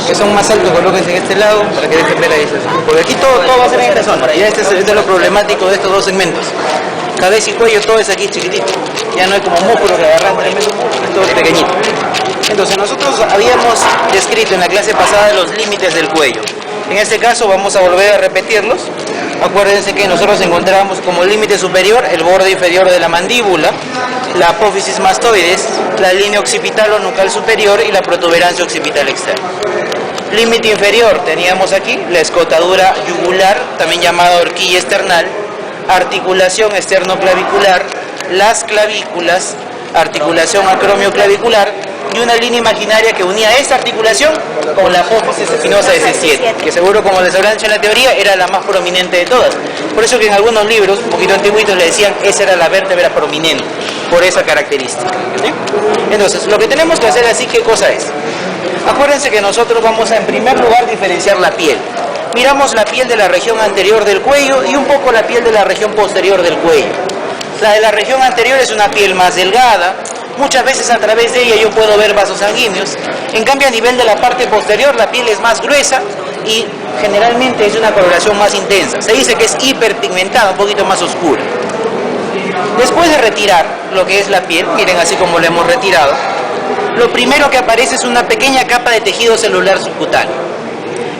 que son más altos, colóquense en este lado para que dejen ver la distorsión. Porque aquí todo va a ser en esta zona. Ya este es lo problemático de estos dos segmentos. Cabeza y cuello, todo es aquí chiquitito. Ya no hay como músculo que agarran tremendo músculo, todo es pequeñito. Entonces nosotros habíamos descrito en la clase pasada los límites del cuello. En este caso vamos a volver a repetirlos. Acuérdense que nosotros encontramos como límite superior el borde inferior de la mandíbula, la apófisis mastoides, la línea occipital o nucal superior y la protuberancia occipital externa. Límite inferior teníamos aquí la escotadura yugular, también llamada horquilla esternal, articulación esternoclavicular, las clavículas, articulación acromioclavicular y una línea imaginaria que unía esta articulación con la apófisis espinosa de C7, que seguro, como les habrán dicho en la teoría, era la más prominente de todas. Por eso que en algunos libros, un poquito antiguitos, le decían esa era la vértebra prominente, por esa característica. ¿Sí? Entonces, lo que tenemos que hacer así, ¿qué cosa es? Acuérdense que nosotros vamos a, en primer lugar, diferenciar la piel. Miramos la piel de la región anterior del cuello y un poco la piel de la región posterior del cuello. La de la región anterior es una piel más delgada, muchas veces a través de ella yo puedo ver vasos sanguíneos. En cambio, a nivel de la parte posterior, la piel es más gruesa y generalmente es una coloración más intensa. Se dice que es hiperpigmentada, un poquito más oscura. Después de retirar lo que es la piel, miren así como lo hemos retirado, lo primero que aparece es una pequeña capa de tejido celular subcutáneo.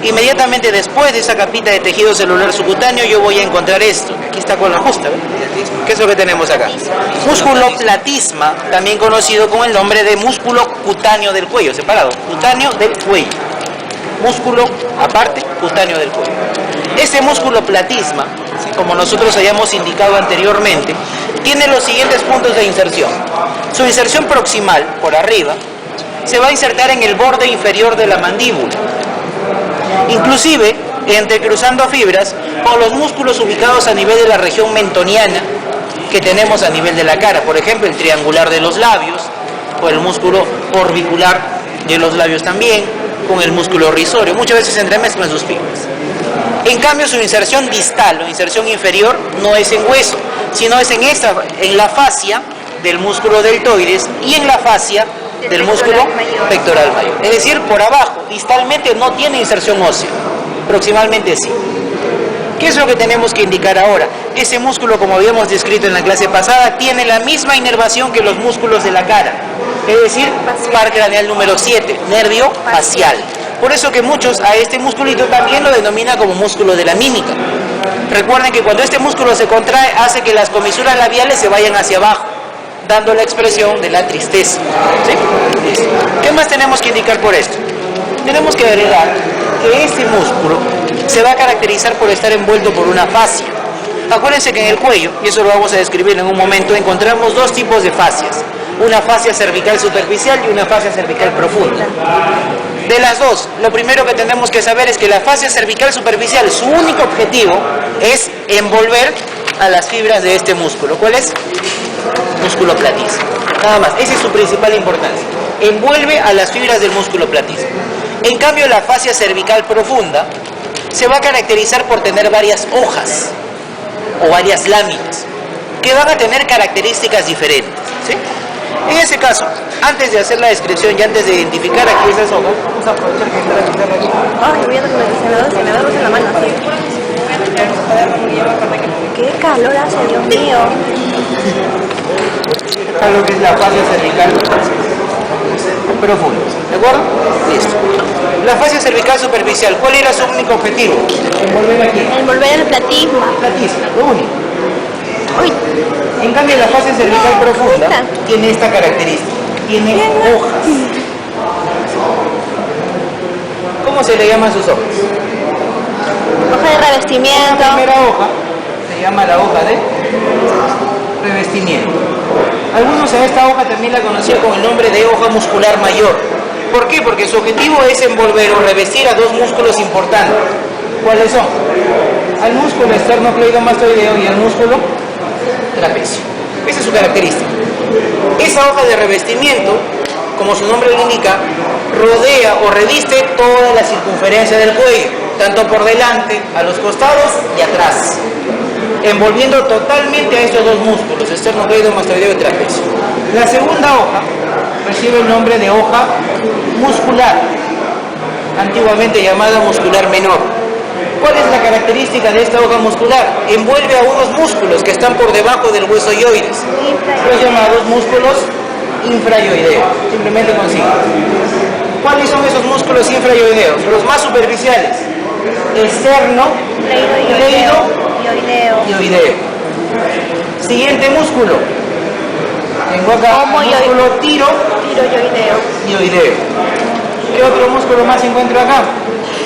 Inmediatamente después de esa capita de tejido celular subcutáneo yo voy a encontrar esto, aquí está con la justa, ¿ven? ¿Qué es lo que tenemos acá? Músculo platisma, también conocido con el nombre de músculo cutáneo del cuello, separado, cutáneo del cuello. Músculo aparte, cutáneo del cuello. Este músculo platisma, como nosotros hayamos indicado anteriormente, tiene los siguientes puntos de inserción. Su inserción proximal, por arriba, se va a insertar en el borde inferior de la mandíbula. Inclusive, entrecruzando fibras con los músculos ubicados a nivel de la región mentoniana que tenemos a nivel de la cara. Por ejemplo, el triangular de los labios, o el músculo orbicular de los labios también, con el músculo risorio. Muchas veces se entremezclan sus fibras. En cambio, su inserción distal o inserción inferior no es en hueso, sino es en la fascia del músculo deltoides y en la fascia del músculo pectoral mayor. Es decir, por abajo, distalmente no tiene inserción ósea, proximalmente sí. ¿Qué es lo que tenemos que indicar ahora? Ese músculo, como habíamos descrito en la clase pasada, tiene la misma inervación que los músculos de la cara, es decir, par craneal número 7, nervio facial. Por eso que muchos a este musculito también lo denominan como músculo de la mímica. Recuerden que cuando este músculo se contrae, hace que las comisuras labiales se vayan hacia abajo, dando la expresión de la tristeza. ¿Sí? ¿Qué más tenemos que indicar por esto? Tenemos que agregar que este músculo se va a caracterizar por estar envuelto por una fascia. Acuérdense que en el cuello, y eso lo vamos a describir en un momento, encontramos dos tipos de fascias. Una fascia cervical superficial y una fascia cervical profunda. De las dos, lo primero que tenemos que saber es que la fascia cervical superficial, su único objetivo es envolver a las fibras de este músculo. ¿Cuál es? Músculo platismo. Nada más, esa es su principal importancia. Envuelve a las fibras del músculo platismo. En cambio, la fascia cervical profunda se va a caracterizar por tener varias hojas o varias láminas que van a tener características diferentes. ¿Sí? En ese caso, antes de hacer la descripción y antes de identificar aquí esas hojas, vamos a aprovechar que está la pizarra aquí. Ay, viendo que se me da luz en la mano. Qué calor hace, Dios mío. Esta es lo que es la fascia cervical profunda. ¿De acuerdo? Listo. La fascia cervical superficial, ¿cuál era su único objetivo? Envolver aquí. Envolver el platismo. Platismo, lo único. Uy. En cambio, la fascia cervical profunda tiene esta característica. Tiene hojas. ¿Cómo se le llaman sus hojas? Hoja de revestimiento. La primera hoja se llama la hoja de revestimiento. Algunos a esta hoja también la conocían con el nombre de hoja muscular mayor. ¿Por qué? Porque su objetivo es envolver o revestir a dos músculos importantes. ¿Cuáles son? Al músculo esternocleidomastoideo y al músculo trapecio. Esa es su característica. Esa hoja de revestimiento, como su nombre lo indica, rodea o reviste toda la circunferencia del cuello, tanto por delante, a los costados y atrás, envolviendo totalmente a estos dos músculos, esternocleidomastoideo y trapecio. La segunda hoja recibe el nombre de hoja muscular. antiguamente llamada muscular menor. ¿Cuál es la característica de esta hoja muscular? Envuelve a unos músculos que están por debajo del hueso yoides, los llamados músculos infrayoideos, simplemente con signo. ¿Cuáles son esos músculos infrayoideos? Los más superficiales: externo, cleido y oideo. Siguiente músculo. Tengo acá el músculo tiroyoideo y oideo. ¿Qué otro músculo más encuentro acá?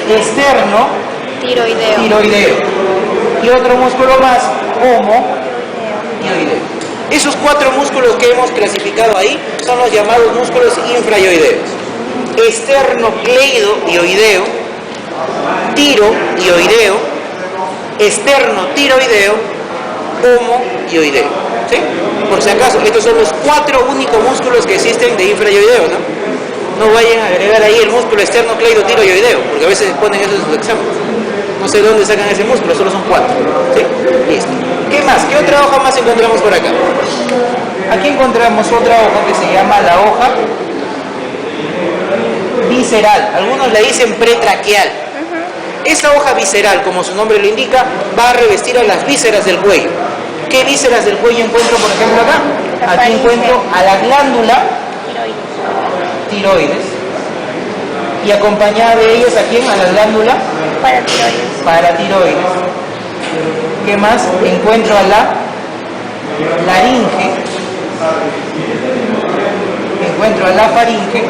Externo, tiroideo. Y otro músculo más, homo y oideo. Esos 4 músculos que hemos clasificado ahí son los llamados músculos infrayoideos: externo, cleido y oideo, tiro y oideo, externo, tiroideo, homo y oideo. ¿Sí? Por si acaso, estos son los 4 únicos músculos que existen de infrayoideo, ¿no? No vayan a agregar ahí el músculo externo, cleido, tiro y oideo, porque a veces ponen eso en sus exámenes. No sé dónde sacan ese músculo, solo son 4. ¿Sí? Listo. ¿Qué más? ¿Qué otra hoja más encontramos por acá? Aquí encontramos otra hoja que se llama la hoja visceral. Algunos le dicen pretraqueal. Esta hoja visceral, como su nombre lo indica, va a revestir a las vísceras del cuello. ¿Qué vísceras del cuello encuentro, por ejemplo, acá? Aquí encuentro a la glándula tiroides. Y acompañada de ellos, ¿a quién? A la glándula paratiroides. ¿Qué más? Encuentro a la laringe. Encuentro a la faringe,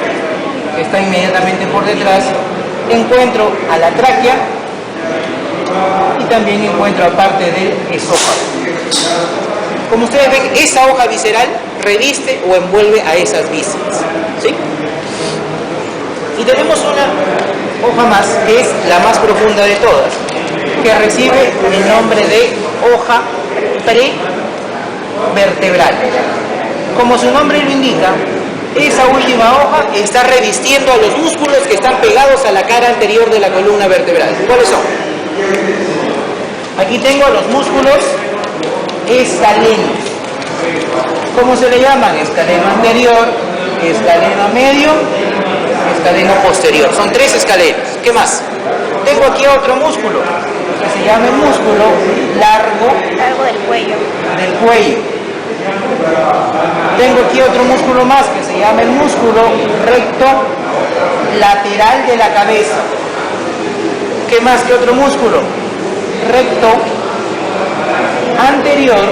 que está inmediatamente por detrás. Encuentro a la tráquea y también encuentro a parte del esófago. Como ustedes ven, esa hoja visceral reviste o envuelve a esas vísceras. ¿Sí? Y tenemos una hoja más, que es la más profunda de todas, que recibe el nombre de hoja prevertebral. Como su nombre lo indica, esa última hoja está revistiendo a los músculos que están pegados a la cara anterior de la columna vertebral. ¿Cuáles son? Aquí tengo los músculos escalenos. ¿Cómo se le llaman? Escaleno anterior, escaleno medio, escaleno posterior. Son 3 escalenos. ¿Qué más? Tengo aquí otro músculo que se llama el músculo largo del cuello. Tengo aquí otro músculo más que se llama el músculo recto lateral de la cabeza. ¿Qué más que otro músculo? Recto anterior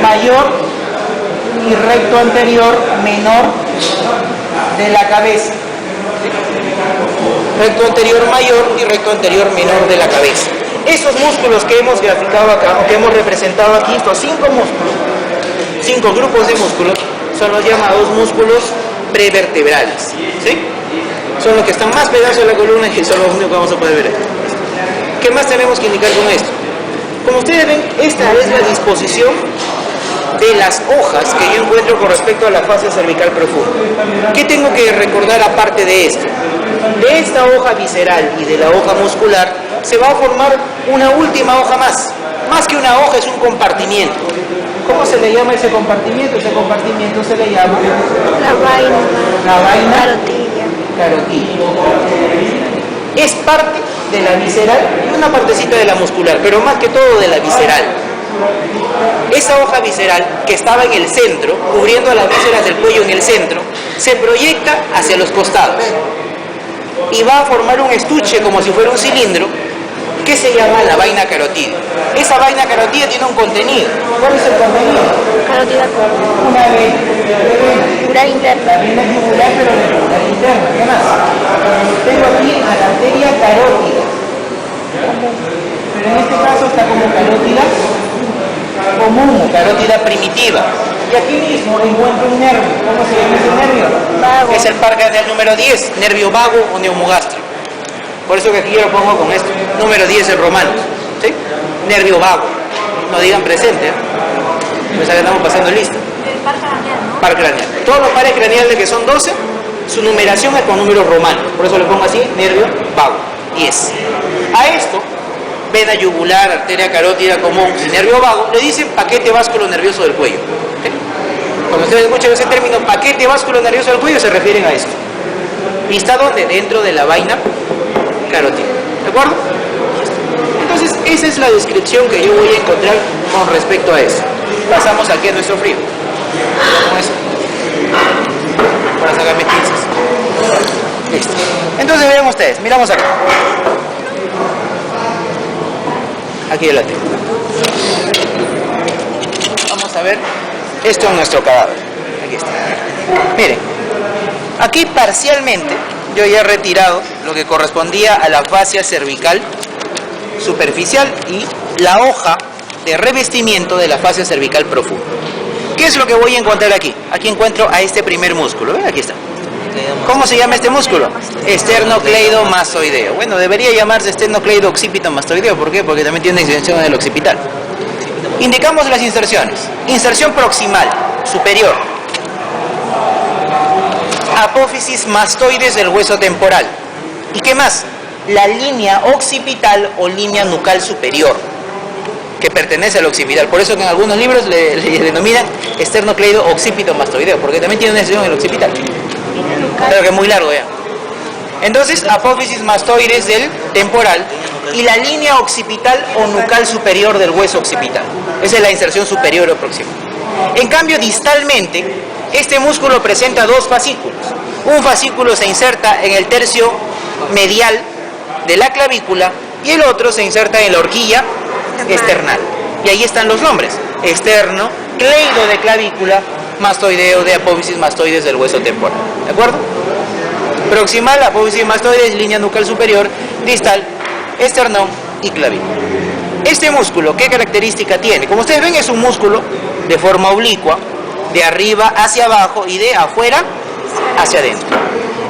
mayor y recto anterior menor de la cabeza. Recto anterior mayor y recto anterior menor de la cabeza. Esos músculos que hemos graficado acá, o que hemos representado aquí, estos 5 músculos, 5 grupos de músculos, son los llamados músculos prevertebrales. ¿Sí? Son los que están más pegados a la columna y son los únicos que vamos a poder ver. ¿Qué más tenemos que indicar con esto? Como ustedes ven, esta es la disposición de las hojas que yo encuentro con respecto a la fascia cervical profunda. ¿Qué tengo que recordar aparte de esto? De esta hoja visceral y de la hoja muscular se va a formar una última hoja más. Más que una hoja, es un compartimiento. ¿Cómo se le llama ese compartimiento? Ese compartimiento se le llama la vaina carotida. Es parte de la visceral y una partecita de la muscular, pero más que todo de la visceral. Esa hoja visceral que estaba en el centro, cubriendo a las vísceras del cuello en el centro, se proyecta hacia los costados y va a formar un estuche como si fuera un cilindro que se llama la vaina carotida. Esa vaina carotida tiene un contenido. ¿Cuál es el contenido? Carotida Una vena interna. La vena yugular, pero la interna. ¿Qué más? Tengo aquí a la arteria carótida. Pero en este caso está como carótida común, carótida primitiva. Y aquí mismo encuentro un nervio. ¿Cómo se llama ese nervio? Vago. Es el par cardial número 10, nervio vago o neumogástrico. Por eso que aquí yo lo pongo con esto. Número 10 en romano. ¿Sí? Nervio vago. No digan presente. Pues acá estamos pasando lista. El par craneal, ¿no? Par craneal. Todos los pares craneales que son 12, su numeración es con números romanos. Por eso le pongo así, nervio vago. 10. A esto, vena yugular, arteria carótida común y nervio vago, le dicen paquete vasculo nervioso del cuello. ¿Sí? Cuando ustedes escuchan ese término, paquete vasculo nervioso del cuello, se refieren a esto. ¿Y está dónde? Dentro de la vaina carótida. ¿De acuerdo? Entonces, esa es la descripción que yo voy a encontrar con respecto a eso. Pasamos aquí a nuestro frío. Con eso. Para sacar mis pinzas. Listo. Entonces, vean ustedes. Miramos acá. Aquí yo la tengo. Vamos a ver esto en nuestro cadáver. Aquí está. Miren. Aquí parcialmente yo ya he retirado lo que correspondía a la fascia cervical superficial y la hoja de revestimiento de la fascia cervical profunda. ¿Qué es lo que voy a encontrar aquí? Aquí encuentro a este primer músculo. ¿Ven? Aquí está. ¿Cómo se llama este músculo? Esternocleidomastoideo. Bueno, debería llamarse esternocleido-occipito-mastoideo. ¿Por qué? Porque también tiene extensión en el occipital. Indicamos las inserciones. Inserción proximal, superior. Apófisis mastoides del hueso temporal. ¿Y qué más? La línea occipital o línea nucal superior, que pertenece al occipital. Por eso que en algunos libros le denominan esternocleido-occipito-mastoideo, porque también tiene una extensión en el occipital. Pero que es muy largo ya. Entonces, apófisis mastoides del temporal y la línea occipital o nucal superior del hueso occipital. Esa es la inserción superior o proximal. En cambio, distalmente, este músculo presenta dos fascículos. Un fascículo se inserta en el tercio medial de la clavícula y el otro se inserta en la horquilla external. Y ahí están los nombres: externo, cleido de clavícula, mastoideo de apófisis mastoides del hueso temporal. ¿De acuerdo? Proximal, apófisis mastoides, línea nucal superior, distal, esternón y clavícula. Este músculo, ¿qué característica tiene? Como ustedes ven, es un músculo de forma oblicua, de arriba hacia abajo y de afuera hacia adentro.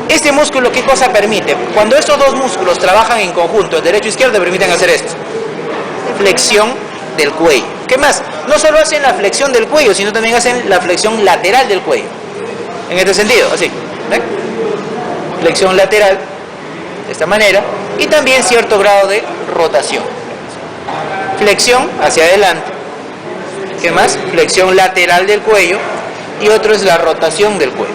Este músculo, ¿qué cosa permite? Cuando estos dos músculos trabajan en conjunto, el derecho e izquierdo, permiten hacer esto: flexión del cuello. ¿Qué más? No solo hacen la flexión del cuello, sino también hacen la flexión lateral del cuello. En este sentido, así. ¿Ven? Flexión lateral, de esta manera, y también cierto grado de rotación. Flexión hacia adelante. ¿Qué más? Flexión lateral del cuello, y otro es la rotación del cuello.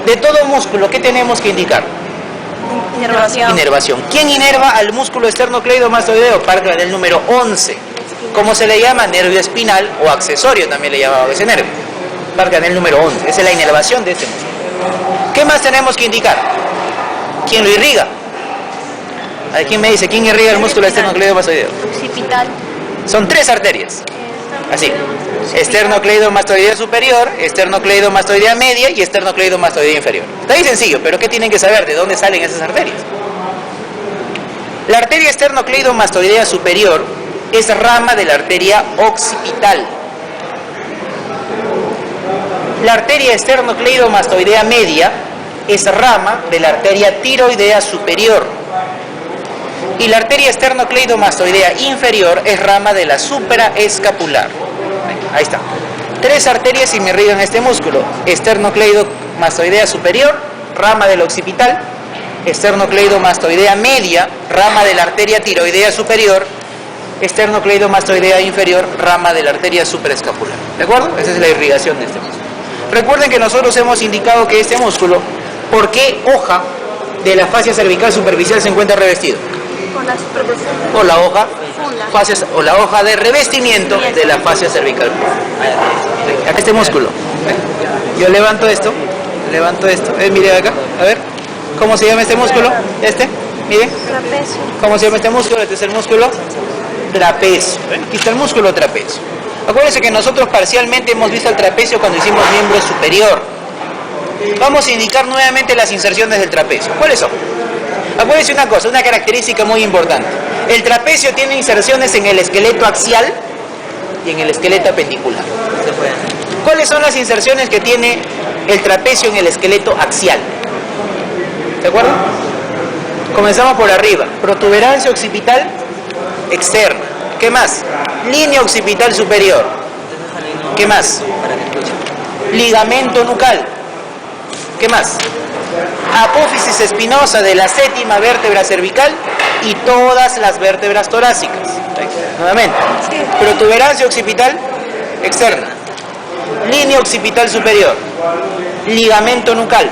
De todo músculo, ¿qué tenemos que indicar? Inervación. Inervación. ¿Quién inerva al músculo esternocleidomastoideo? Parte del número 11. ¿Cómo se le llama? Nervio espinal o accesorio, también le llamaba ese nervio. Parte del número 11. Esa es la inervación de este músculo. ¿Qué más tenemos que indicar? ¿Quién lo irriga? ¿A quién me dice? ¿Quién irriga el músculo esternocleidomastoideo? Occipital. Son tres arterias. Así: esternocleidomastoidea superior, esternocleidomastoidea media y esternocleidomastoidea inferior. Está ahí sencillo, pero ¿qué tienen que saber? ¿De dónde salen esas arterias? La arteria esternocleidomastoidea superior es rama de la arteria occipital. La arteria esternocleidomastoidea media es rama de la arteria tiroidea superior. Y la arteria esternocleidomastoidea inferior es rama de la supraescapular. Ahí está. Tres arterias y me irrigan este músculo: esternocleidomastoidea superior, rama del occipital; esternocleidomastoidea media, rama de la arteria tiroidea superior; esternocleidomastoidea inferior, rama de la arteria supraescapular. ¿De acuerdo? Esa es la irrigación de este músculo. Recuerden que nosotros hemos indicado que este músculo, ¿por qué hoja de la fascia cervical superficial se encuentra revestido? Con la superposición. Por la hoja Funda. o la hoja de revestimiento de la fascia cervical. Acá este músculo. Yo levanto esto. Mire acá, a ver. ¿Cómo se llama este músculo? Mire. Trapecio. ¿Cómo se llama este músculo? Este es el músculo trapecio. Aquí está el músculo trapecio. Acuérdense que nosotros parcialmente hemos visto el trapecio cuando hicimos miembro superior. Vamos a indicar nuevamente las inserciones del trapecio. ¿Cuáles son? Acuérdense una cosa, una característica muy importante. El trapecio tiene inserciones en el esqueleto axial y en el esqueleto apendicular. ¿Cuáles son las inserciones que tiene el trapecio en el esqueleto axial? ¿De acuerdo? Comenzamos por arriba. Protuberancia occipital externa. ¿Qué más? Línea occipital superior. ¿Qué más? Ligamento nucal. ¿Qué más? Apófisis espinosa de la séptima vértebra cervical y todas las vértebras torácicas. Nuevamente. Protuberancia occipital externa. Línea occipital superior. Ligamento nucal.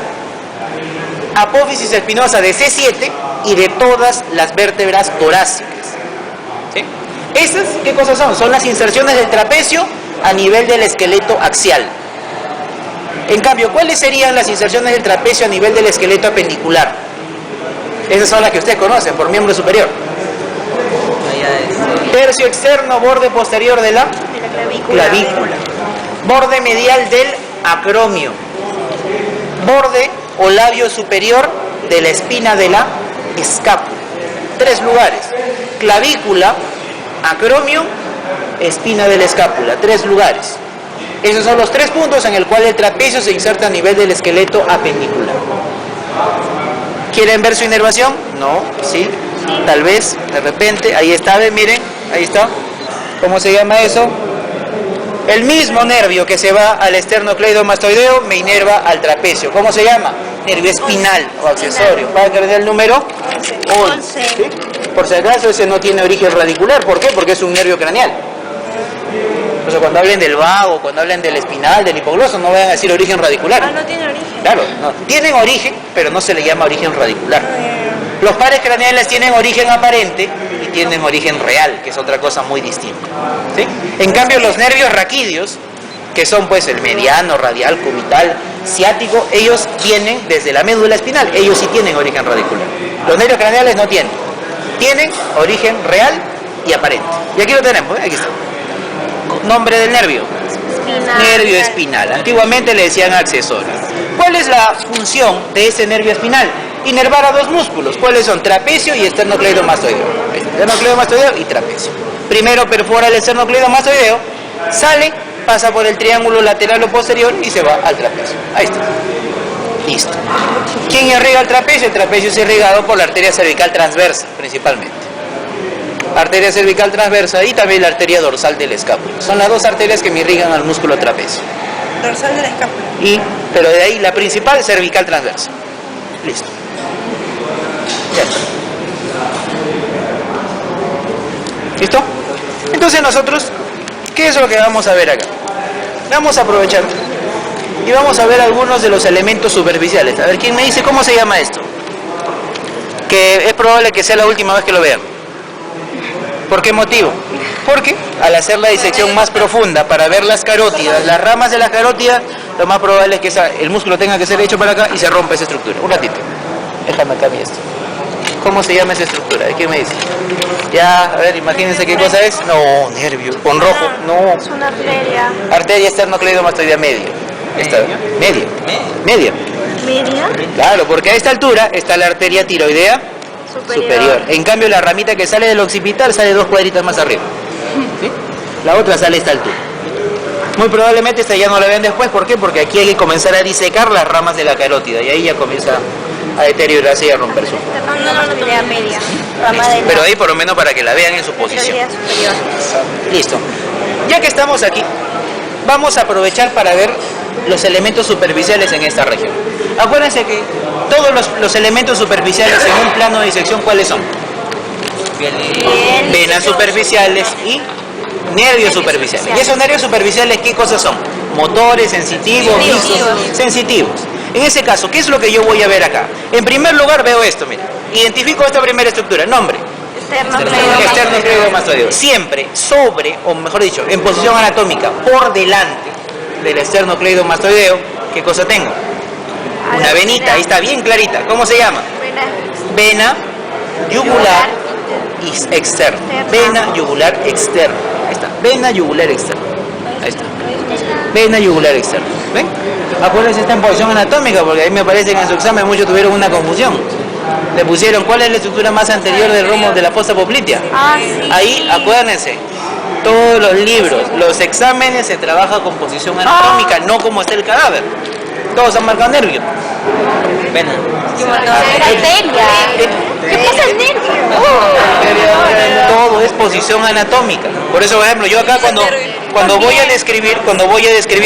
apófisis espinosa de C7 y de todas las vértebras torácicas. ¿Sí? ¿Estas qué cosas son? Son las inserciones del trapecio a nivel del esqueleto axial. En cambio, ¿cuáles serían las inserciones del trapecio a nivel del esqueleto apendicular? Esas son las que ustedes conocen, por miembro superior. Tercio externo, borde posterior de la clavícula. Borde medial del acromio. Borde o labio superior de la espina de la escápula. 3 lugares: clavícula, acromio, espina de la escápula. 3 lugares. Esos son los 3 puntos en el cual el trapecio se inserta a nivel del esqueleto apendicular. ¿Quieren ver su inervación? No, sí, tal vez, de repente. Ahí está, ven, miren, ahí está. ¿Cómo se llama eso? El mismo nervio que se va al esternocleidomastoideo me inerva al trapecio. ¿Cómo se llama? Nervio espinal o accesorio. ¿Para que le dé el número? 11. ¿Sí? Por si acaso, ese no tiene origen radicular. ¿Por qué? Porque es un nervio craneal. O sea, cuando hablen del vago, cuando hablen del espinal, del hipogloso, no vayan a decir origen radicular. Ah, no tiene origen. Claro, no. Tienen origen, pero no se le llama origen radicular. Los pares craneales tienen origen aparente y tienen origen real, que es otra cosa muy distinta. ¿Sí? En cambio, los nervios raquídeos, que son pues el mediano, radial, cubital, ciático, ellos vienen desde la médula espinal. Ellos sí tienen origen radicular. Los nervios craneales no tienen. Tienen origen real y aparente. Y aquí lo tenemos, ¿eh? Aquí está. Nombre del nervio. Espinal. Nervio espinal. Antiguamente le decían accesorio. ¿Cuál es la función de ese nervio espinal? Inervar a 2 músculos. ¿Cuáles son? Trapecio y esternocleidomastoideo. Esternocleidomastoideo y trapecio. Primero perfora el esternocleidomastoideo, sale, pasa por el triángulo lateral o posterior y se va al trapecio. Ahí está. Listo. ¿Quién irriga el trapecio? El trapecio es irrigado por la arteria cervical transversa, principalmente. Arteria cervical transversa y también la arteria dorsal del escápulo. Son las 2 arterias que me irrigan al músculo trapecio. Dorsal de la escápula. Pero de ahí la principal es cervical transversa. Listo. Ya está. ¿Listo? Entonces nosotros, ¿qué es lo que vamos a ver acá? Vamos a aprovechar y vamos a ver algunos de los elementos superficiales. A ver, ¿quién me dice cómo se llama esto? Que es probable que sea la última vez que lo vean. ¿Por qué motivo? Porque al hacer la disección más profunda para ver las carótidas, las ramas de la carótida, lo más probable es que el músculo tenga que ser hecho para acá y se rompa esa estructura. Un ratito. Déjame acá esto. ¿Cómo se llama esa estructura? ¿Qué me dice? Ya, a ver, imagínense qué cosa es. No, nervio. Con rojo, no. Es una arteria. Arteria esternocleidomastoidea media. Esta, media. Media. ¿Media? Claro, porque a esta altura está la arteria tiroidea superior. En cambio, la ramita que sale del occipital sale 2 cuadritas más arriba. ¿Sí? La otra sale a esta altura. Muy probablemente esta ya no la vean después. ¿Por qué? Porque aquí hay que comenzar a disecar las ramas de la carótida y ahí ya comienza a deteriorarse y a romper su. No, idea media. Rama de pero ahí por lo menos para que la vean en su posición. Superior. Listo. Ya que estamos aquí, vamos a aprovechar para ver los elementos superficiales en esta región. Acuérdense que todos los elementos superficiales en un plano de disección, ¿cuáles son? Venas superficiales y nervios superficiales. ¿Y esos nervios superficiales qué cosas son? Motores, sensitivos, sensitivos. En ese caso, ¿qué es lo que yo voy a ver acá? En primer lugar veo esto, mira. Identifico esta primera estructura. Nombre. Esternocleidomastoideo. Siempre sobre, o mejor dicho, en posición anatómica, por delante del esternocleidomastoideo, ¿qué cosa tengo? Una venita, ahí está, bien clarita. ¿Cómo se llama? Vena yugular externa. Vena yugular externa. Ahí está. Vena yugular externa. Ahí está. Vena yugular externa. ¿Ven? Acuérdense, está en posición anatómica, porque ahí me parece que en su examen muchos tuvieron una confusión. Le pusieron, ¿cuál es la estructura más anterior del romo de la fosa poplitea? Ahí, acuérdense, todos los libros, los exámenes se trabaja con posición anatómica, no como está el cadáver. Todos han marcado nervio. Vena. ¿Qué pasa el nervio? Todo es posición anatómica. Por eso, por ejemplo, yo acá cuando voy a describir,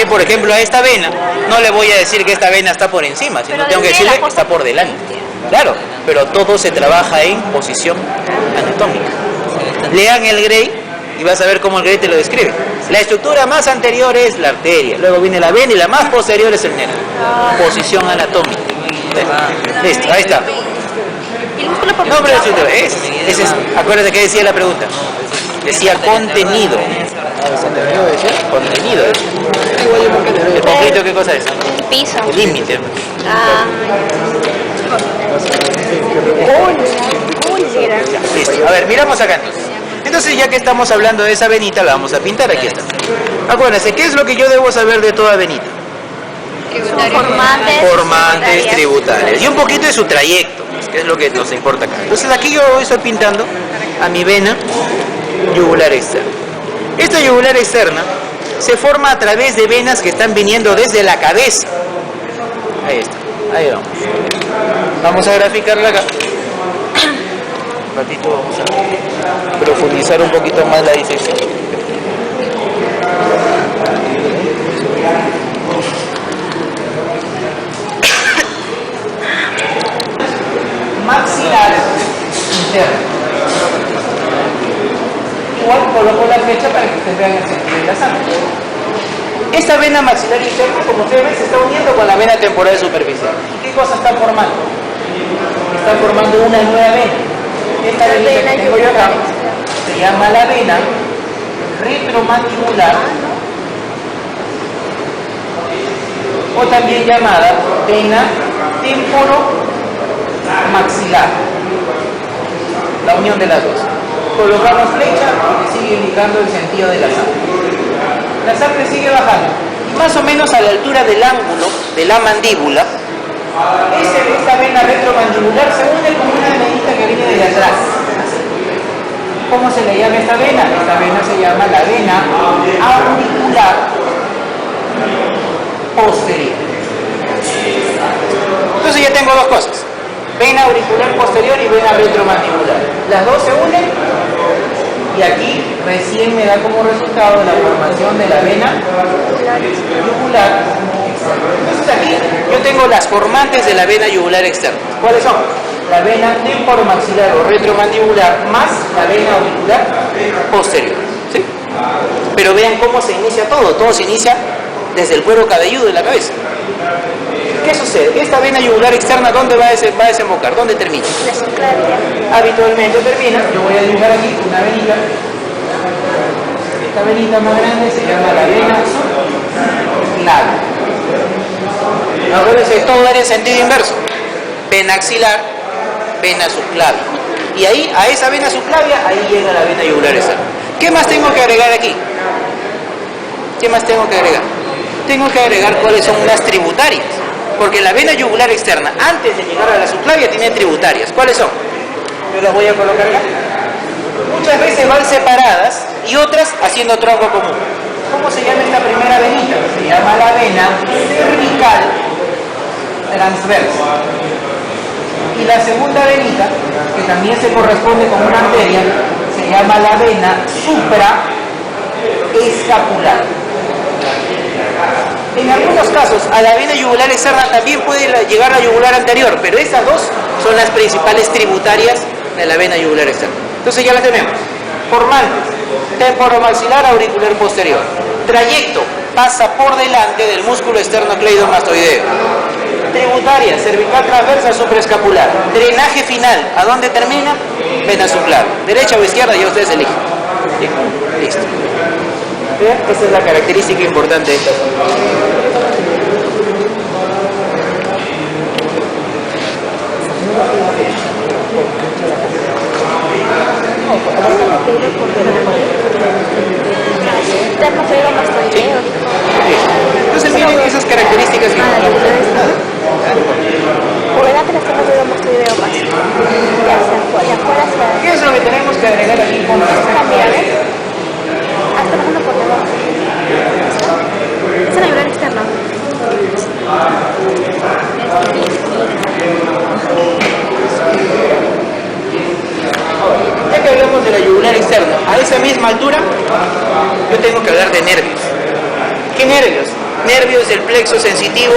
por ejemplo, a esta vena, no le voy a decir que esta vena está por encima, sino tengo que decirle que está por delante. Claro, pero todo se trabaja en posición anatómica. Lean el Gray y vas a ver cómo el Gray te lo describe. La estructura más anterior es la arteria, luego viene la vena y la más posterior es el nervio. Posición anatómica. Listo, ahí está. ¿Y el músculo por Nombre del sutura. Ese es, acuérdate que decía la pregunta. Decía contenido. Contenido. ¿El conflicto qué cosa es? el piso? El límite. Ah. Listo. A ver, miramos acá entonces. Entonces, ya que estamos hablando de esa venita, la vamos a pintar. Aquí está. Acuérdense, ¿qué es lo que yo debo saber de toda venita? Formantes tributarias. Y un poquito de su trayecto, que es lo que nos importa acá. Entonces, aquí yo estoy pintando a mi vena yugular externa. Esta yugular externa se forma a través de venas que están viniendo desde la cabeza. Ahí está. Ahí vamos. Vamos a graficarla acá. Un ratito vamos a profundizar un poquito más la disección. Maxilar interno. Igual coloco la flecha para que ustedes vean el sentido de la sangre. Esta vena maxilar interna, como ustedes ven, se está uniendo con la vena temporal superficial. ¿Y qué cosa está formando? Está formando una nueva vena. Esta vena que tengo yo acá se llama la vena retromandibular, o también llamada vena temporomaxilar. La unión de las dos. Colocamos flecha y sigue indicando el sentido de la sangre. La sangre sigue bajando. Y más o menos a la altura del ángulo de la mandíbula, esta vena retromandibular se une con una venita que viene de atrás. ¿Cómo se le llama esta vena? Esta vena se llama la vena auricular posterior. Entonces ya tengo dos cosas. Vena auricular posterior y vena retromandibular. Las dos se unen y aquí recién me da como resultado la formación de la vena yugular externa. Entonces aquí yo tengo las formantes de la vena yugular externa. ¿Cuáles son? La vena temporomaxilar o retromandibular más la vena auricular posterior. ¿Sí? Pero vean cómo se inicia todo. Todo se inicia desde el cuero cabelludo de la cabeza. ¿Qué sucede? Esta vena yugular externa, ¿dónde va a desembocar? ¿Dónde termina? Habitualmente termina, yo voy a dibujar aquí una venita. Esta venita más grande se llama la vena subclavia. Acuérdense, todo va en sentido inverso. Vena axilar, vena subclavia. Y ahí, a esa vena subclavia, ahí llega la vena yugular externa. ¿Qué más tengo que agregar aquí? ¿Qué más tengo que agregar? Tengo que agregar cuáles son las tributarias. Porque la vena yugular externa, antes de llegar a la subclavia, tiene tributarias. ¿Cuáles son? Yo las voy a colocar acá. Muchas veces van separadas y otras haciendo tronco común. ¿Cómo se llama esta primera venita? Se llama la vena cervical transversa. Y la segunda venita, que también se corresponde con una arteria, se llama la vena supraescapular. En algunos casos, a la vena yugular externa también puede llegar la yugular anterior, pero estas dos son las principales tributarias de la vena yugular externa. Entonces ya las tenemos. Formantes, temporomaxilar auricular posterior. Trayecto, pasa por delante del músculo esternocleidomastoideo. Tributaria, cervical transversa supraescapular. Drenaje final, ¿a dónde termina? Vena subclavia. Derecha o izquierda, ya ustedes eligen. Listo. Esa es la característica importante de esta. Entonces miren esas características que ¿qué es lo que tenemos que agregar aquí con Es la yugular externa. Ya que hablamos de la yugular externa, a esa misma altura yo tengo que hablar de nervios. ¿Qué nervios? Nervios del plexo sensitivo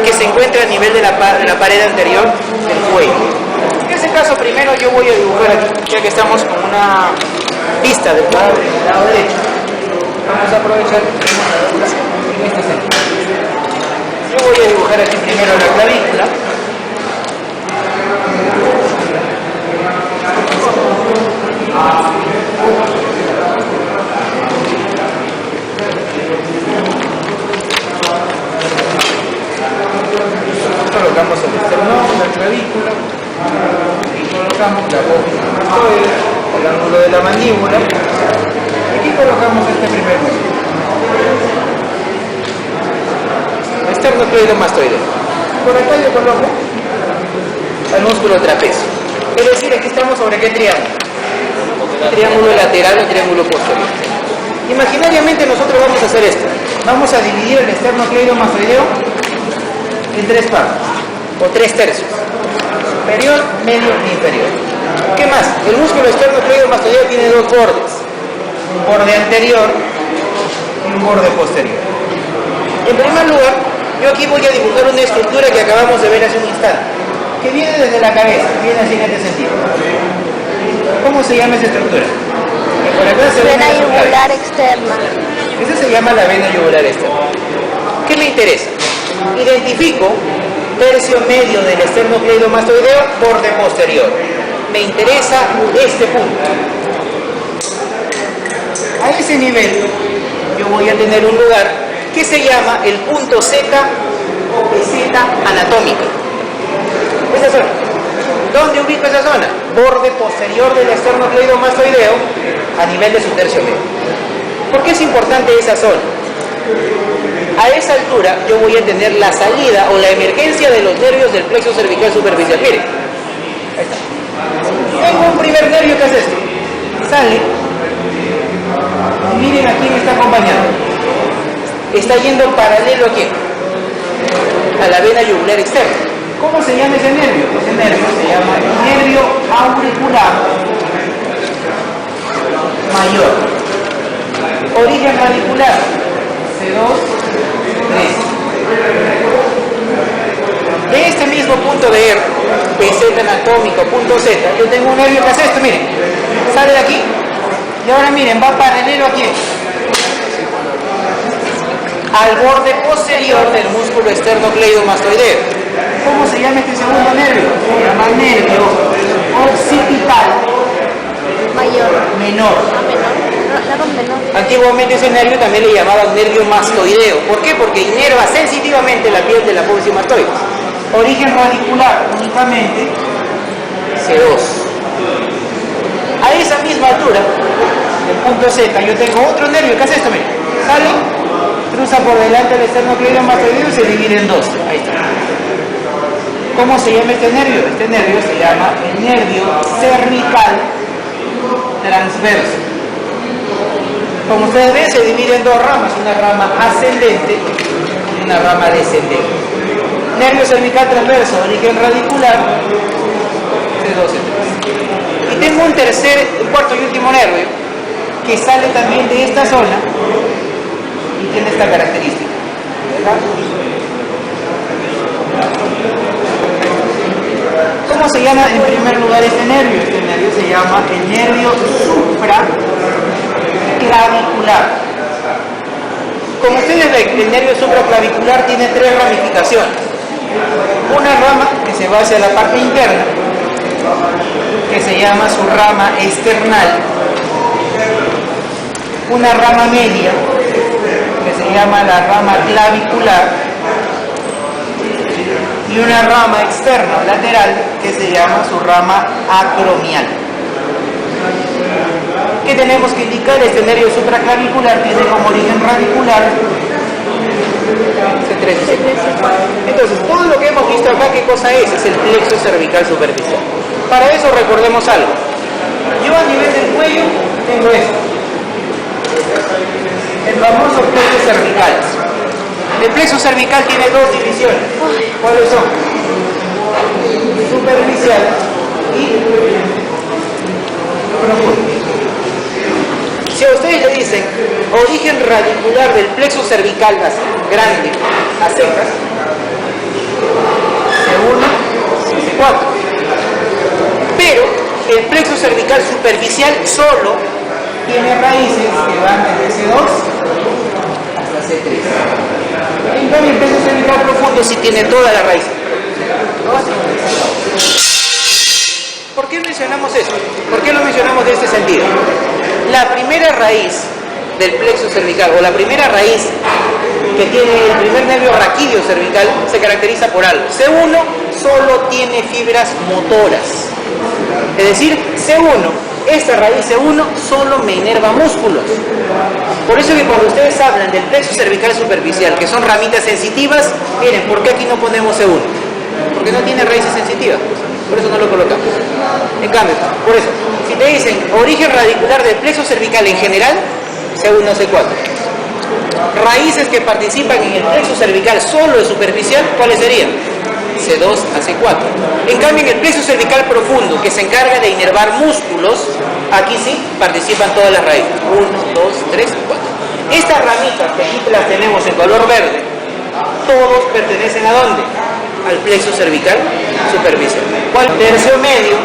que se encuentra a nivel de la pared anterior del cuello. En ese caso primero yo voy a dibujar aquí, ya que estamos con una pista del lado derecho. Vamos a aprovechar en este sentido. Yo voy a dibujar aquí primero la clavícula. Colocamos el esternón, la clavícula, y colocamos la apófisis mastoide, el ángulo de la mandíbula, y aquí colocamos este primer músculo. Esternocleidomastoideo. Por acá yo coloco el músculo trapecio. Es decir, aquí estamos sobre qué triángulo. Triángulo lateral o triángulo posterior. Imaginariamente nosotros vamos a hacer esto. Vamos a dividir el esternocleidomastoideo en tres partes, o 3/3. Superior, medio e inferior. ¿Qué más? El músculo esternocleidomastoideo tiene dos bordes. Un borde anterior y un borde posterior. En primer lugar, yo aquí voy a dibujar una estructura que acabamos de ver hace un instante, que viene desde la cabeza, viene así en este sentido. ¿Cómo se llama esa estructura? Que por acá se ve Vena yugular externa. esa se llama la vena yugular externa. ¿Qué me interesa? Identifico tercio medio del esternocleidomastoideo, borde posterior. Me interesa este punto. A ese nivel yo voy a tener un lugar que se llama el punto Z o peseta anatómica. Esa zona. ¿Dónde ubico esa zona? Borde posterior del esternocleidomastoideo a nivel de su tercio medio. ¿Por qué es importante esa zona? A esa altura yo voy a tener la salida o la emergencia de los nervios del plexo cervical superficial. Miren, ahí está. Tengo un primer nervio que hace esto. Sale. Y miren a quién está acompañando. Está yendo paralelo a quién? A la vena yugular externa. ¿Cómo se llama ese nervio? Ese nervio se llama nervio auricular mayor. Origen radicular. C2, 3. De este mismo punto de R, peseta anatómico, punto Z, yo tengo un nervio que hace esto, miren. Sale de aquí. Y ahora miren, va paralelo a quién? Al borde posterior del músculo esternocleidomastoideo. ¿Cómo se llama este segundo nervio? Se llama nervio occipital Mayor. menor. Menor. Antiguamente ese nervio también le llamaban nervio mastoideo. ¿Por qué? Porque inerva sensitivamente la piel de la apófisis mastoide. Origen radicular únicamente C2. A esa misma altura, el punto Z, yo tengo otro nervio que hace esto, miren. Sale, cruza por delante del esternocleidomastoideo y se divide en dos. Ahí está. ¿Cómo se llama este nervio? Este nervio se llama el nervio cervical transverso. Como ustedes ven, se divide en dos ramas, una rama ascendente y una rama descendente. Nervio cervical transverso, origen radicular, C2, C3. Y tengo un cuarto y último nervio que sale también de esta zona y tiene esta característica. ¿Verdad? ¿Cómo se llama en primer lugar este nervio? Este nervio se llama el nervio supraclavicular. Como ustedes ven, el nervio supraclavicular tiene tres ramificaciones. Una rama que se va hacia la parte interna, que se llama su rama external. Una rama media, que se llama la rama clavicular. Y una rama externa o lateral que se llama su rama acromial. ¿Qué tenemos que indicar? Este nervio supraclavicular tiene como origen radicular C3 y C4. Entonces, todo lo que hemos visto acá, ¿qué cosa es? Es el plexo cervical superficial. Para eso recordemos algo. Yo a nivel del cuello tengo esto. El famoso plexo cervical. El plexo cervical tiene dos divisiones. ¿Cuáles son? Superficial y profundo. Si a ustedes le dicen origen radicular del plexo cervical grande a secas, C1 y C4. Pero el plexo cervical superficial solo tiene raíces que van desde C2 hasta C3. En cambio, el plexo cervical profundo sí tiene toda la raíz. ¿Por qué mencionamos esto? ¿Por qué lo mencionamos de este sentido? La primera raíz del plexo cervical, o la primera raíz que tiene el primer nervio raquídeo cervical, se caracteriza por algo. C1 solo tiene fibras motoras. Es decir, C1, esta raíz C1 solo me inerva músculos. Por eso que cuando ustedes hablan del plexo cervical superficial, que son ramitas sensitivas, miren, ¿por qué aquí no ponemos C1? Porque no tiene raíces sensitivas. Por eso no lo colocamos. En cambio, por eso, si te dicen origen radicular del plexo cervical en general, C1, C4. Raíces que participan en el plexo cervical solo de superficial, ¿cuáles serían? C2 a C4. En cambio, en el plexo cervical profundo, que se encarga de inervar músculos, aquí sí participan todas las raíces. 1, 2, 3 y 4. Estas ramitas que aquí las tenemos en color verde, todos pertenecen ¿a dónde? Al plexo cervical superficial. ¿Cuál? Tercio medio